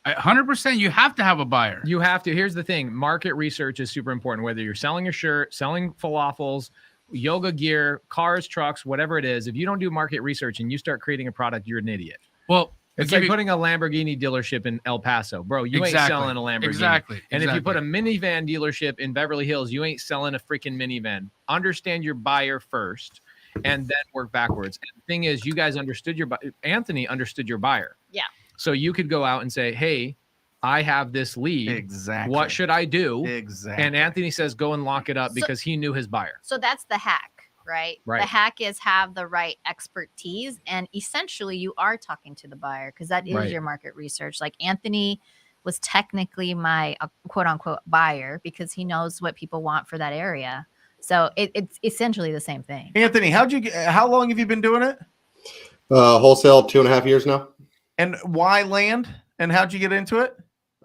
100%. You have to have a buyer. You have to. Here's the thing. Market research is super important, whether you're selling a shirt, selling falafels, yoga gear, cars, trucks, whatever it is. If you don't do market research and you start creating a product, you're an idiot. Well, It's like putting a Lamborghini dealership in El Paso. Bro, you ain't selling a Lamborghini. Exactly. And if you put a minivan dealership in Beverly Hills, you ain't selling a freaking minivan. Understand your buyer first and then work backwards. And the thing is, you guys understood Anthony understood your buyer. Yeah. So you could go out and say, hey, I have this lead. Exactly. What should I do? Exactly. And Anthony says, go and lock it up because he knew his buyer. So that's the hack, right? Right. The hack is have the right expertise. And essentially you are talking to the buyer because that is Right. your market research. Like Anthony was technically my quote unquote buyer because he knows what people want for that area. So it's essentially the same thing. Anthony, how long have you been doing it? Wholesale 2.5 years now. And why land? And how'd you get into it?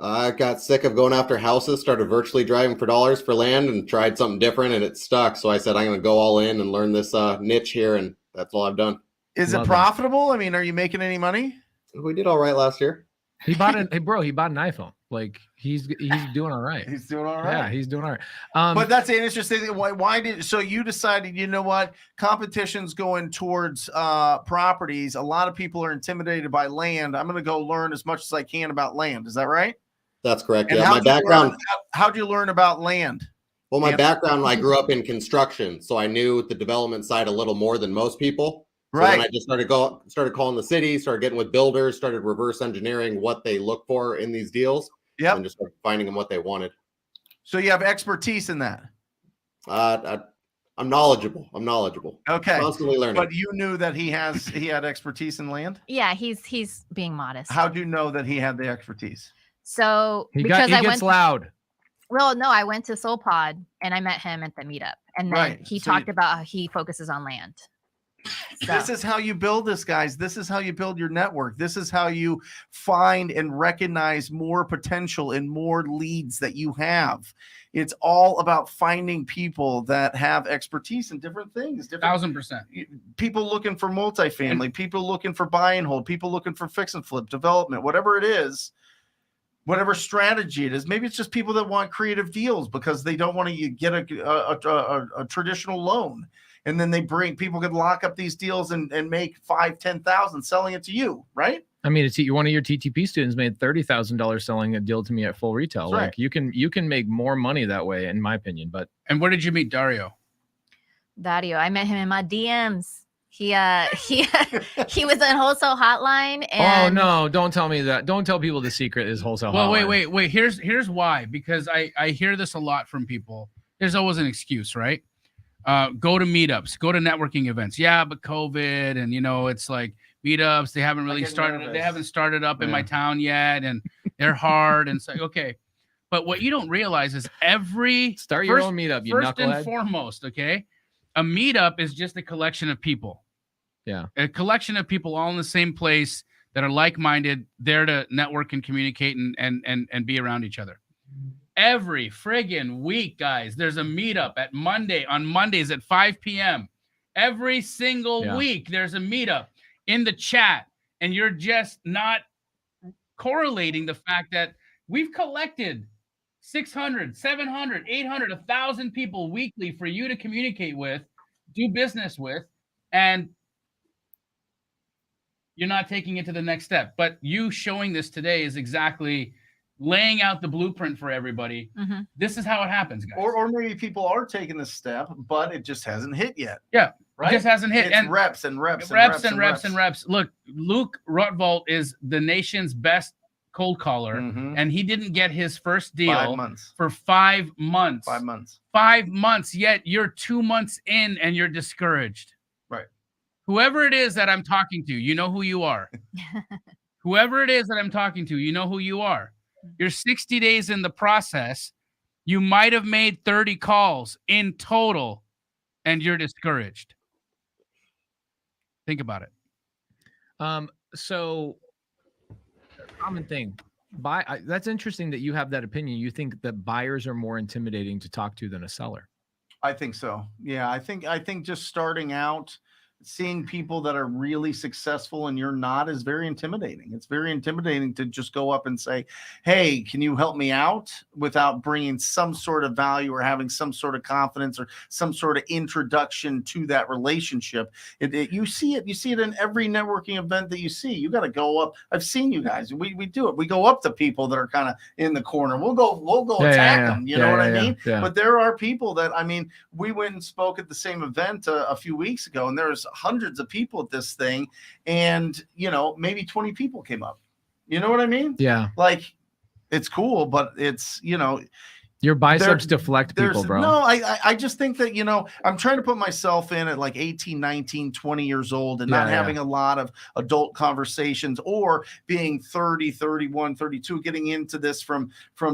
I got sick of going after houses, started virtually driving for dollars for land and tried something different and it stuck. So I said, I'm going to go all in and learn this niche here. And that's all I've done. Is Love it it. profitable? I mean, are you making any money? We did all right last year. He bought he bought an iPhone. Like he's doing all right. He's doing all Yeah, right. he's doing all right. But that's an interesting thing. So you decided, you know what, competition's going towards properties. A lot of people are intimidated by land. I'm going to go learn as much as I can about land. Is that right? That's correct. And Yeah, my background. How'd you learn about land? Well, my Yeah. background, I grew up in construction, so I knew the development side a little more than most people. So Right. then I just started calling the city, started getting with builders, started reverse engineering what they look for in these deals, Yep. and just started finding them what they wanted. So you have expertise in that. I'm knowledgeable. Okay. Constantly learning. But you knew that he had expertise in land? Yeah, he's being modest. How'd you know that he had the expertise? So he because I gets went loud. well, no, I went to Soul Pod and I met him at the meetup. And then Right. he So talked about how he focuses on land. So, This is how you build this, guys. This is how you build your network. This is how you find and recognize more potential and more leads that you have. It's all about finding people that have expertise in different things. 1,000%. People looking for multifamily, people looking for buy and hold, people looking for fix and flip development, whatever it is. whatever strategy it is. Maybe it's just people that want creative deals because they don't want to get a traditional loan. And then people could lock up these deals and make $5,000-$10,000 selling it to you, right? I mean, it's one of your TTP students made $30,000 selling a deal to me at full retail. That's like right. you can make more money that way, in my opinion. But And where did you meet Dario? I met him in my DMs. He was on Wholesale Hotline. And no, don't tell me that. Don't tell people the secret is Wholesale Well, Hotline. wait. Here's why. Because I hear this a lot from people. There's always an excuse, right? Go to meetups, go to networking events. Yeah, but COVID, and it's like meetups. They haven't really started. nervous. They haven't started up in my town yet, and they're hard. And so, okay, but what you don't realize is Start your own meetup. You first knucklehead. and foremost, okay, a meetup is just a collection of people. Yeah, a collection of people all in the same place that are like-minded, there to network and communicate and be around each other. Every friggin' week, guys, there's a meetup on Mondays at 5 p.m. Every single week, there's a meetup in the chat, and you're just not correlating the fact that we've collected 600, 700, 800, 1,000 people weekly for you to communicate with, do business with, and you're not taking it to the next step. But you showing this today is exactly laying out the blueprint for everybody. Mm-hmm. This is how it happens, guys. Or maybe people are taking the step, but it just hasn't hit yet. Yeah, right. It just hasn't hit. It's and reps and reps and reps. Look, Luke Rottwald is the nation's best cold caller, and he didn't get his first deal 5 months. for 5 months. 5 months. 5 months, yet you're 2 months in and you're discouraged. Right. Whoever it is that I'm talking to, you know who you are. Whoever it is that I'm talking to, you know who you are. You're 60 days in the process. You might have made 30 calls in total, and you're discouraged. Think about it. So common thing. That's interesting that you have that opinion. You think that buyers are more intimidating to talk to than a seller. I think so. Yeah, I think just starting out, seeing people that are really successful and you're not is very intimidating. It's very intimidating to just go up and say, hey, can you help me out, without bringing some sort of value or having some sort of confidence or some sort of introduction to that relationship. You see it in every networking event that you see. You got to go up. I've seen you guys. We do it. We go up to people that are kind of in the corner. We'll go attack them. You know what I mean? Yeah. But there are people that, we went and spoke at the same event a few weeks ago, and there's hundreds of people at this thing, and maybe 20 people came up. You know what I mean? Yeah. Like, it's cool, but it's your biceps deflect people, bro. No, I just think that, I'm trying to put myself in at like 18, 19, 20 years old and not having a lot of adult conversations, or being 30, 31, 32, getting into this from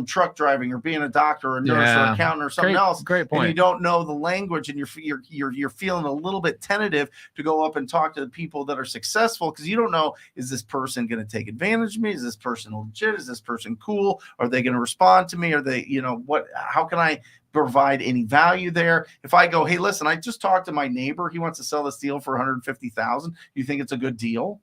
truck driving or being a doctor or a nurse or accountant or something else. Great point. And you don't know the language, and you're feeling a little bit tentative to go up and talk to the people that are successful, because you don't know, is this person going to take advantage of me? Is this person legit? Is this person cool? Are they going to respond to me? Are they, how can I provide any value there? If I go, hey, listen, I just talked to my neighbor. He wants to sell this deal for $150,000. You think it's a good deal?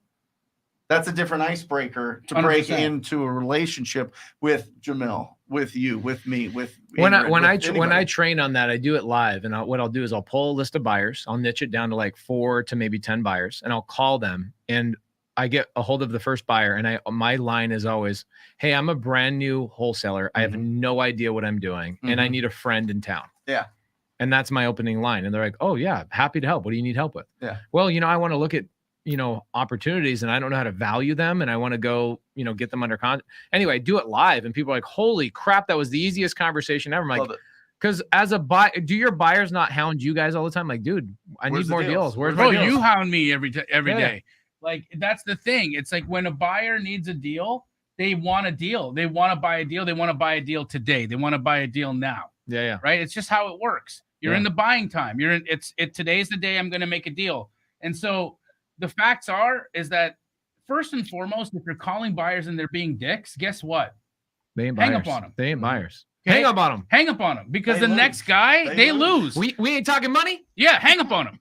That's a different icebreaker to 100%. break into a relationship with Jamil, with you, with me, with when Ingrid, I train on that, I do it live, and what I'll do is I'll pull a list of buyers. I'll niche it down to like 4 to maybe 10 buyers, and I'll call them, and I get a hold of the first buyer, and my line is always, hey, I'm a brand new wholesaler. I have no idea what I'm doing, and I need a friend in town. Yeah. And that's my opening line. And they're like, oh yeah, happy to help. What do you need help with? Yeah. Well, I want to look at, opportunities, and I don't know how to value them, and I want to go, get them under contract. Anyway, I do it live, and people are like, holy crap, that was the easiest conversation ever. I'm like, because as a buyer, do your buyers not hound you guys all the time? Like, dude, I need more deals. Where's my deals? You hound me every day. Like, that's the thing. It's like when a buyer needs a deal, they want a deal. They want to buy a deal. They want to buy a deal today. They want to buy a deal now. Yeah. Right. It's just how it works. You're in the buying time. Today's the day I'm going to make a deal. And so the facts is that first and foremost, if you're calling buyers and they're being dicks, guess what? They ain't buyers. Hang up on them. They ain't buyers. Okay? Hang up on them. Hang up on them, because They lose. next guy, they lose. We ain't talking money. Yeah, hang up on them.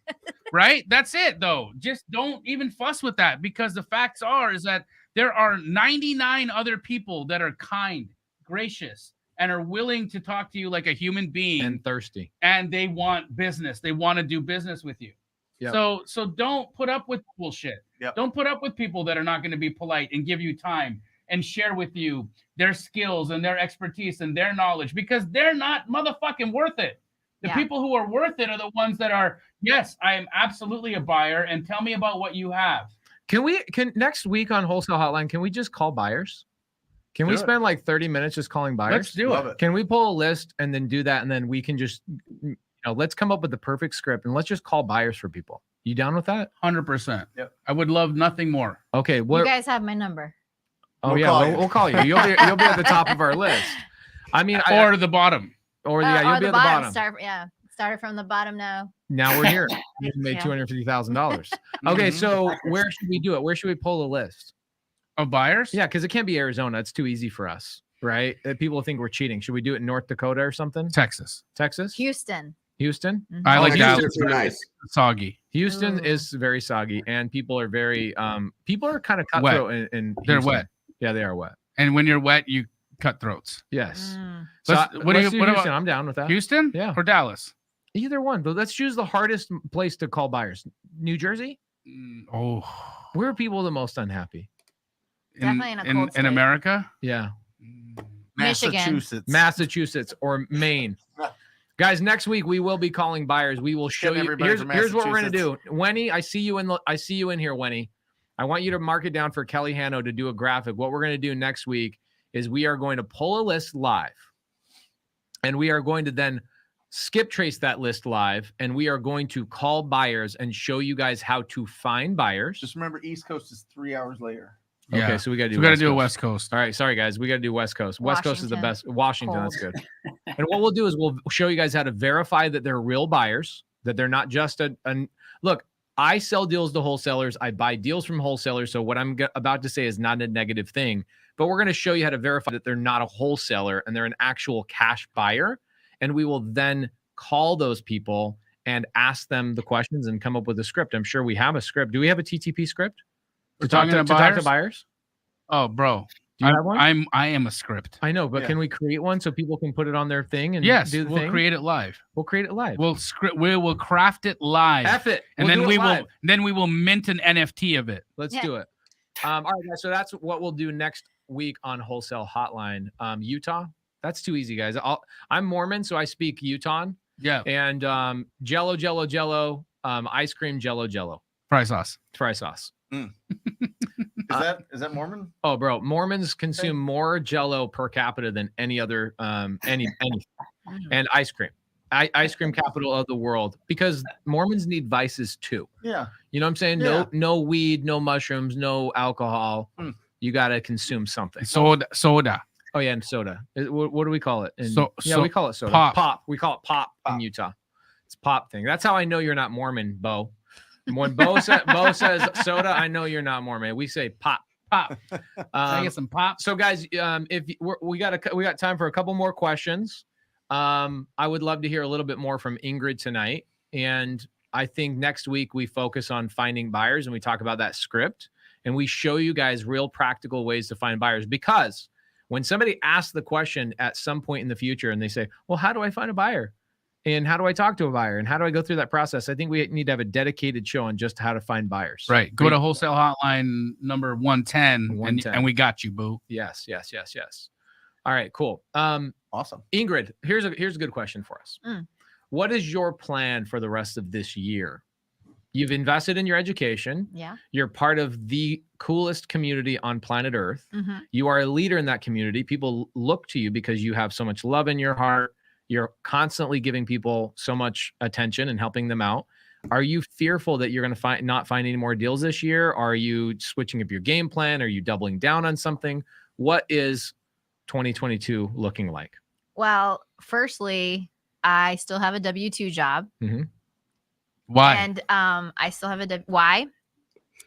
Right? That's it, though. Just don't even fuss with that, because the facts is that There are 99 other people that are kind, gracious, and are willing to talk to you like a human being and thirsty. And they want business. They want to do business with you. Yep. So don't put up with bullshit. Yep. Don't put up with people that are not going to be polite and give you time and share with you their skills and their expertise and their knowledge, because they're not motherfucking worth it. The people who are worth it are the ones that are, yes, I am absolutely a buyer, and tell me about what you have. Can next week on Wholesale Hotline, can we just call buyers? Can we spend like 30 minutes just calling buyers? Let's do it. Can we pull a list and then do that? And then we can just, let's come up with the perfect script and let's just call buyers for people. You down with that? 100%. Yep. I would love nothing more. Okay. You guys have my number. Oh, We'll yeah. call you. We'll call you. You'll be at the top of our list. I mean, Or the bottom. Or yeah, you'll be at the bottom. Started from the bottom now. Now we're here. You made Yeah. $250,000. Okay, so where should we do it? Where should we pull a list of buyers? Yeah, because it can't be Arizona. It's too easy for us, right? People think we're cheating. Should we do it in North Dakota or something? Texas. Houston. Houston? I like that. Houston's nice. Soggy. Houston is very soggy, and people are very people are kind of cutthroat in They're Houston. wet. Yeah, they are wet. And when you're wet, you cut throats. Yes. So Let's what do do what Houston. about I'm down with that. Houston? Yeah. Or Dallas? Either one, but let's choose the hardest place to call buyers. New Jersey? Oh. Where are people the most unhappy? Definitely in a cold in state. America? Yeah. Michigan. Massachusetts or Maine. Guys, next week we will be calling buyers. We will show you. Here's what we're gonna do. Wenny, I see you in here, Wenny. I want you to mark it down for Kelly Hanno to do a graphic. What we're gonna do next week is we are going to pull a list live, and we are going to then skip trace that list live, and we are going to call buyers and show you guys how to find buyers. Just remember, East Coast is 3 hours later. Okay, Yeah. so we got to do. We got to West do a Coast. West Coast. All right, sorry guys, we got to do West Coast. West Coast is the Washington. best. Washington, Cold. that's good. And what we'll do is we'll show you guys how to verify that they're real buyers, that they're not just a look. I sell deals to wholesalers. I buy deals from wholesalers. So what I'm about to say is not a negative thing, but we're going to show you how to verify that they're not a wholesaler and they're an actual cash buyer. And we will then call those people and ask them the questions and come up with a script. I'm sure we have a script. Do we have a TTP script We're to talk talking to to talk to buyers? buyers? Oh, bro. Do you have one? I am a script. I know, but Yeah. can we create one so people can put it on their thing and Yes, do the we'll thing? create it live. We'll create it live. We will craft it live. F it. And We'll then do it live. we will mint an NFT of it. Let's Yeah. do it. All right, guys. So that's what we'll do next week on Wholesale Hotline. Utah. That's too easy, guys. I'm Mormon, so I speak Utah. Yeah. And Jello, ice cream, Jello, Fry sauce. fry sauce. Is that Mormon? Oh, bro, Mormons consume more Jello per capita than any other any and ice cream. Ice cream capital of the world, because Mormons need vices too. Yeah. You know what I'm saying? Yeah. No weed, no mushrooms, no alcohol. You got to consume something. Soda. Oh yeah, and soda. What do we call it? So we call it soda. pop. We call it pop in Utah. It's pop thing. That's how I know you're not Mormon, Bo. When Bo says soda, I know you're not Mormon. We say pop. Pop. Can I get some pop? So guys, we got time for a couple more questions. I would love to hear a little bit more from Ingrid tonight, and I think next week we focus on finding buyers and we talk about that script and we show you guys real practical ways to find buyers. Because when somebody asks the question at some point in the future and they say, well, how do I find a buyer? And how do I talk to a buyer? And how do I go through that process? I think we need to have a dedicated show on just how to find buyers. Right. Go to Wholesale Hotline number 110, 110. and we got you, boo. Yes. All right, cool. Awesome. Ingrid, here's a good question for us. What is your plan for the rest of this year? You've invested in your education. Yeah. You're part of the coolest community on planet Earth. Mm-hmm. You are a leader in that community. People look to you because you have so much love in your heart. You're constantly giving people so much attention and helping them out. Are you fearful that you're going to not find any more deals this year? Are you switching up your game plan? Are you doubling down on something? What is 2022 looking like? Well, firstly, I still have a W-2 job. Why? And I still have why?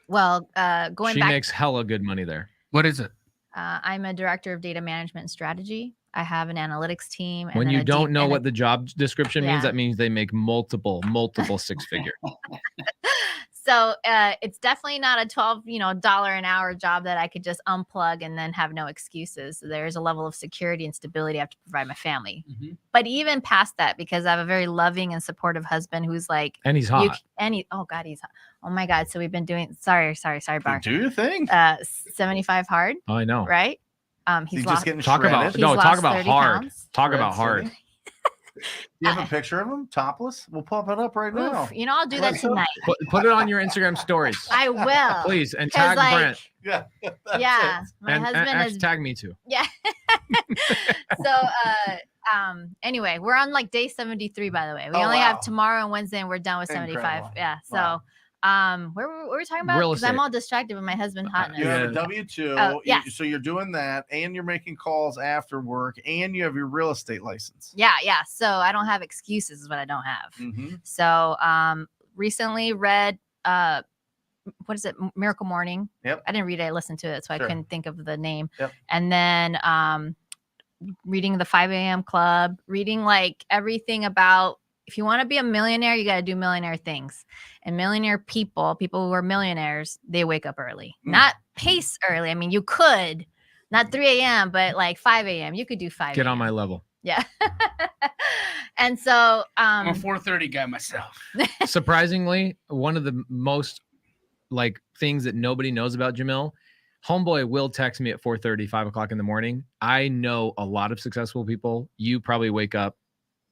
Well, going She back, makes hella good money there. What is it? I'm a director of data management and strategy. I have an analytics team. And When then you a don't deep- know and a- what the job description means, Yeah. that means they make multiple six figure. So it's definitely not a $12 an hour job that I could just unplug and then have no excuses. So there's a level of security and stability I have to provide my family. Mhm. But even past that, because I have a very loving and supportive husband who's like, And he's hot. oh God, he's hot. Oh my God. So we've been doing, sorry, Bar. Do your thing. 75 hard, Oh, I know. right? He's He's lost, just getting Talk about shredded. He's no. Talk lost about 30 hard. pounds. Talk Shred about hard. City. Do you have a picture of him topless? We'll pop it up right now. Oof, I'll do that What's up? tonight. Put it on your Instagram stories, I will. please, and 'Cause, tag Brent. Yeah. that's Yeah. it. My And husband actually is tag me too. Yeah. So anyway, we're on like day 73, by the way. We Oh, only wow. have tomorrow and Wednesday, and we're done with 75. Incredible. Yeah. So Wow. where were we talking about? Real Because I'm estate. all distracted with my husband's hotness. You have a Yeah. W-2, Oh, yes. so you're doing that, and you're making calls after work, and you have your real estate license. Yeah. So I don't have excuses, is what I don't have. Mm-hmm. So recently read what is it? Miracle Morning. Yep. I didn't read it, I listened to it, so Sure. I couldn't think of the name. Yep. And then reading the 5 a.m. Club, reading like everything about if you want to be a millionaire, you got to do millionaire things. And millionaire people who are millionaires, they wake up early, not pace early. I mean, you could, not 3 a.m., but like 5 a.m. You could do 5 Get on a.m. my level. Yeah. And so I'm a 4:30 guy myself. Surprisingly, one of the most like things that nobody knows about Jamil, homeboy will text me at 4:30, 5 o'clock in the morning. I know a lot of successful people. You probably wake up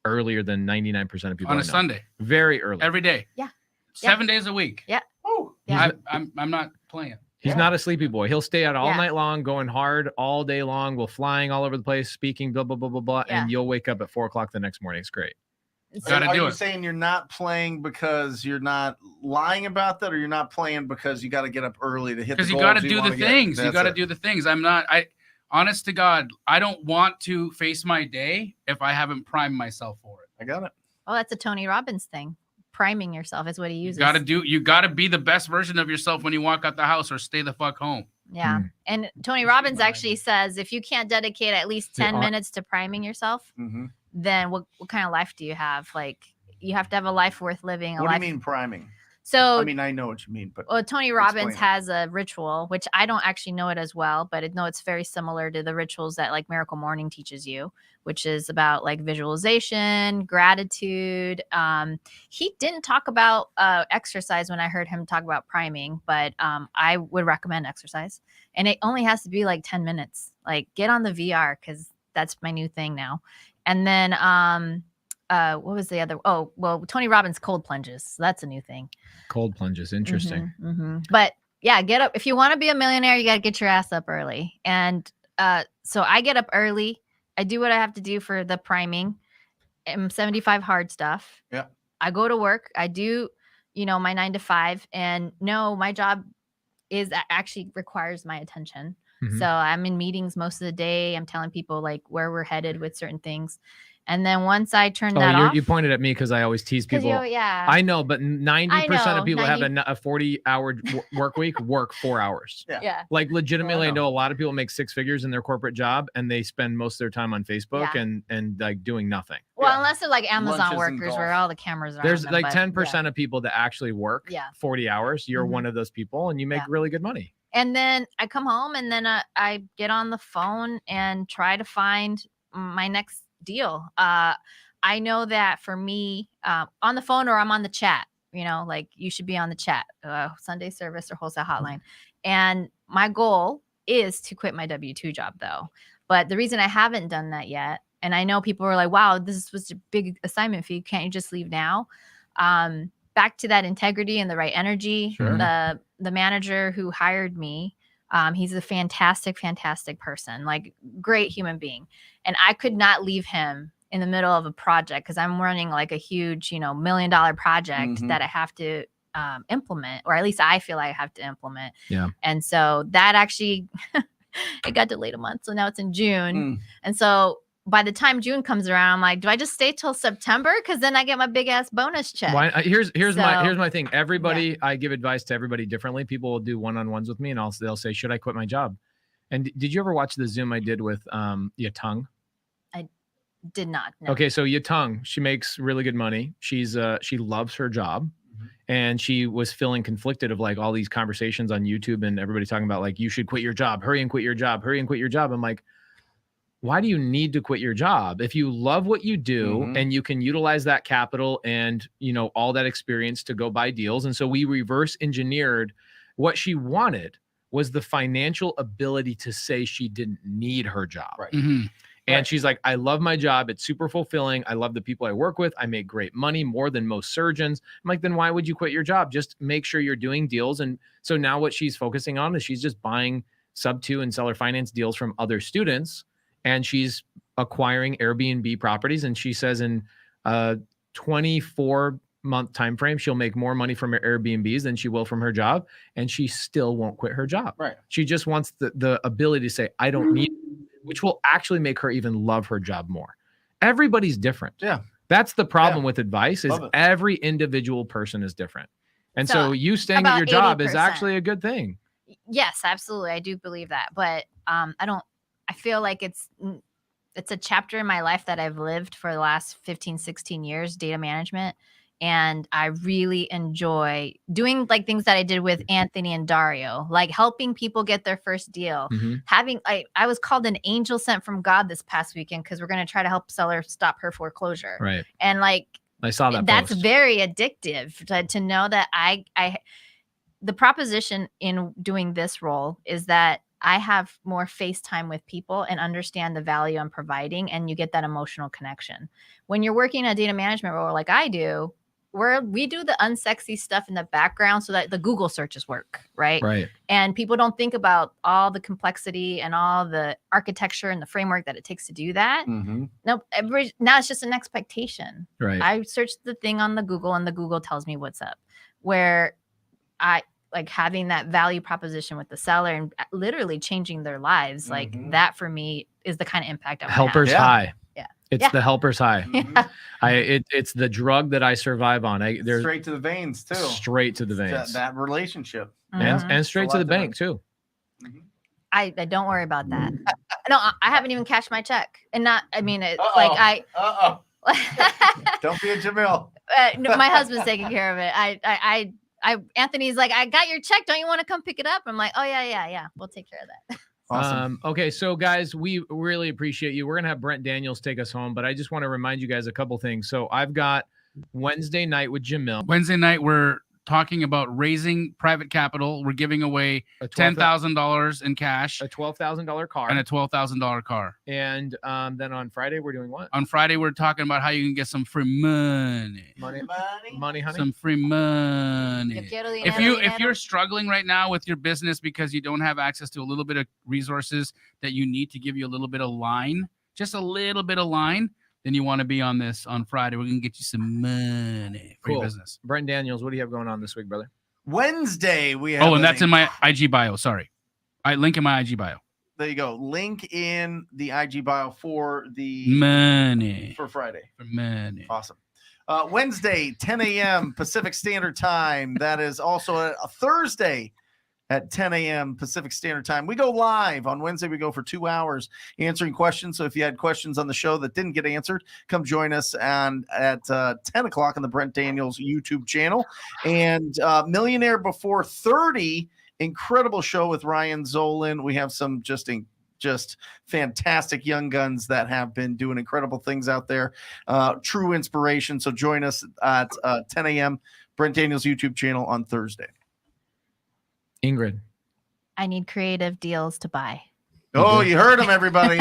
earlier than 99% of people On I a know. Sunday, Very early. every day. Yeah. 7 days a week. Yeah. Oh, Yeah. I'm not playing. He's not a sleepy boy. He'll stay out all Yeah. night long, going hard all day long. We're flying all over the place, speaking, blah, blah, blah, blah, blah. Yeah. And you'll wake up at 4 o'clock the next morning. It's great. So- Gotta are do you it. saying you're not playing because you're not lying about that, or you're not playing because you got to get up early to hit the Because you goals got to you do the wanna get? things. You That's got to it. do the things. Honest to God, I don't want to face my day if I haven't primed myself for it. I got it. Oh, that's a Tony Robbins thing. Priming yourself is what he You uses. got to be the best version of yourself when you walk out the house, or stay the fuck home. Yeah. And Tony Robbins actually says if you can't dedicate at least 10 minutes to priming yourself, Mm-hmm. then what kind of life do you have? Like, you have to have a life worth living. What do you mean priming? So, I mean, I know what you mean, but well, Tony Robbins explain it. has a ritual, which I don't actually know it as well, but it's very similar to the rituals that like Miracle Morning teaches you, which is about like visualization, gratitude. He didn't talk about exercise when I heard him talk about priming, but I would recommend exercise. And it only has to be like 10 minutes. Like, get on the VR, because that's my new thing now. And then what was the other? Oh, well, Tony Robbins cold plunges. So that's a new thing. Cold plunges. Interesting. But yeah, get up. If you want to be a millionaire, you got to get your ass up early. And so I get up early. I do what I have to do for the priming. 75 hard stuff. Yeah. I go to work. I do, my 9 to 5. And no, my job actually requires my attention. Mhm. So I'm in meetings most of the day. I'm telling people like where we're headed with certain things. And then once I turn that off. You pointed at me because I always tease 'cause people. yeah. I know, but 90% know, of people 90 have a 40-hour work week, work 4 hours. Yeah. Like legitimately, I I know. know a lot of people make 6 figures in their corporate job, and they spend most of their time on Facebook Yeah. and like doing nothing. Well, Yeah. unless they're like Amazon Lunches and workers where golf. all the cameras are. There's on them, like but 10% yeah. of people that actually work Yeah. 40 hours. You're Mhm. one of those people, and you make Yeah. really good money. And then I come home and then I get on the phone and try to find my next deal. I know that for me, on the phone or I'm on the chat, like you should be on the chat, Sunday service or Wholesale Hotline. And my goal is to quit my W-2 job though. But the reason I haven't done that yet, and I know people are like, wow, this was a big assignment for you. Can't you just leave now? Back to that integrity and the right energy. Sure. The manager who hired me, he's a fantastic person, like great human being. And I could not leave him in the middle of a project because I'm running like a huge, $1 million project Mhm. that I have to implement, or at least I feel I have to implement. Yeah. And so that actually, it got delayed a month. So now it's in June. Mm. And so by the time June comes around, I'm like, do I just stay till September? Because then I get my big ass bonus check. Here's So- my thing. Everybody, I give advice to everybody differently. People will do one-on-ones with me, and they'll say, should I quit my job? And did you ever watch the Zoom I did with Yatung? Did not. No. Okay, so Yatung, she makes really good money. She loves her job. And she was feeling conflicted of like all these conversations on YouTube and everybody talking about like, you should quit your job, hurry and quit your job, hurry and quit your job. I'm like, why do you need to quit your job? If you love what you do and you can utilize that capital and, you know, all that experience to go buy deals. And so we reverse engineered what she wanted was the financial ability to say she didn't need her job. Right. And she's like, I love my job. It's super fulfilling. I love the people I work with. I make great money, more than most surgeons. I'm like, then why would you quit your job? Just make sure you're doing deals. And so now what she's focusing on is she's just buying sub-2 and seller finance deals from other students. And she's acquiring Airbnb properties. And she says in a 24-month time frame, she'll make more money from her Airbnbs than she will from her job. And she still won't quit her job. Right. She just wants the ability to say, I don't need, which will actually make her even love her job more. Everybody's different. Yeah. That's the problem with advice is every individual person is different. And so you staying at your job is actually a good thing. Yes, absolutely. I do believe that. But I feel like it's a chapter in my life that I've lived for the last 15, 16 years, data management. And I really enjoy doing like things that I did with Anthony and Dario, like helping people get their first deal. Having, I was called an angel sent from God this past weekend because we're going to try to help seller stop her foreclosure. Right. And like, I saw that. That's post. very addictive to know that the proposition in doing this role is that I have more face time with people and understand the value I'm providing, and you get that emotional connection. When you're working a data management role like I do, we do the unsexy stuff in the background so that the Google searches work, right? Right. And people don't think about all the complexity and all the architecture and the framework that it takes to do that. Nope. Now it's just an expectation. Right. I search the thing on the Google and the Google tells me what's up. Where I like having that value proposition with the seller and literally changing their lives, like that for me is the kind of impact I want to have. Helper's high. Yeah. It's the helper's high. It's the drug that I survive on. There's straight to the veins too. Straight to the veins. That relationship. And straight to the bank too. I don't worry about that. No, I haven't even cashed my check. And not, I mean, it's like don't be a Jamil. No, my husband's taking care of it. Anthony's like, I got your check. Don't you want to come pick it up? I'm like, oh yeah. We'll take care of that. Awesome. Okay, so guys, we really appreciate you. We're gonna have Brent Daniels take us home, but I just want to remind you guys a couple things. So I've got Wednesday night with Jamil. Wednesday night, we're talking about raising private capital. We're giving away $10,000 in cash, a $12,000 car, and a $12,000 car. And then on Friday, we're doing what? On Friday, we're talking about how you can get some free money. Money, honey. Some free money. If you're struggling right now with your business because you don't have access to a little bit of resources that you need to give you a little bit of line, just a little bit of line, then you want to be on this on Friday. We're going to get you some money for your business. Brent Daniels, what do you have going on this week, brother? Wednesday, we have. Oh, and that's in my IG bio. Sorry. I link in my IG bio. There you go. Link in the IG bio for the money for Friday. For money. Awesome. Wednesday, 10 a.m. Pacific Standard Time. That is also a Thursday at 10 a.m. Pacific Standard Time. We go live on Wednesday. We go for 2 hours answering questions. So if you had questions on the show that didn't get answered, come join us at 10 o'clock on the Brent Daniels YouTube channel. And Millionaire Before 30, incredible show with Ryan Zolan. We have some just fantastic young guns that have been doing incredible things out there. True inspiration. So join us at 10 a.m. Brent Daniels YouTube channel on Thursday. Ingrid. I need creative deals to buy. Oh, you heard him, everybody.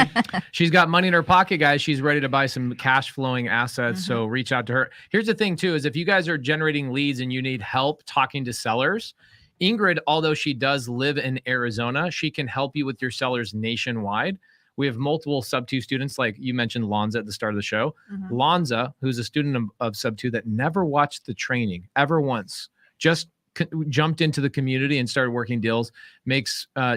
She's got money in her pocket, guys. She's ready to buy some cash flowing assets. So reach out to her. Here's the thing too, is if you guys are generating leads and you need help talking to sellers, Ingrid, although she does live in Arizona, she can help you with your sellers nationwide. We have multiple Sub-2 students, like you mentioned Lonza at the start of the show. Lonza, who's a student of Sub-2 that never watched the training ever once, just jumped into the community and started working deals,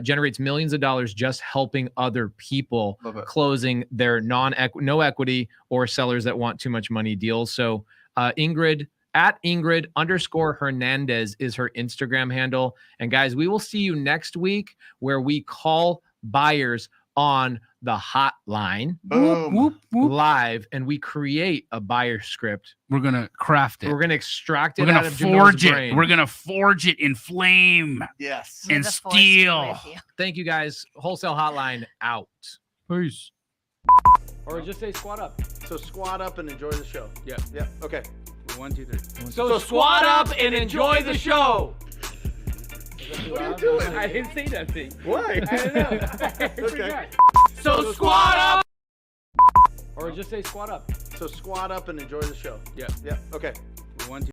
generates millions of dollars just helping other people closing their no equity or sellers that want too much money deals. So Ingrid, at Ingrid_Hernandez is her Instagram handle. And guys, we will see you next week where we call buyers on the hotline Boom. live, and we create a buyer script. We're gonna craft it. We're gonna extract it. We're out gonna of Jamil's forge it. brain. We're gonna forge it in flame Yes. May and the force be steel. with you. Thank you guys. Wholesale Hotline out. Peace. Or just say squat up. So squat up and enjoy the show. Yep. Yep. Okay. 1, 2, 3. So squat up and enjoy the show. What are you doing? I didn't say nothing. Why? I don't know. Okay. So squat up. Or just say squat up. So squat up and enjoy the show. Yep. Yep. Okay. 1, 2.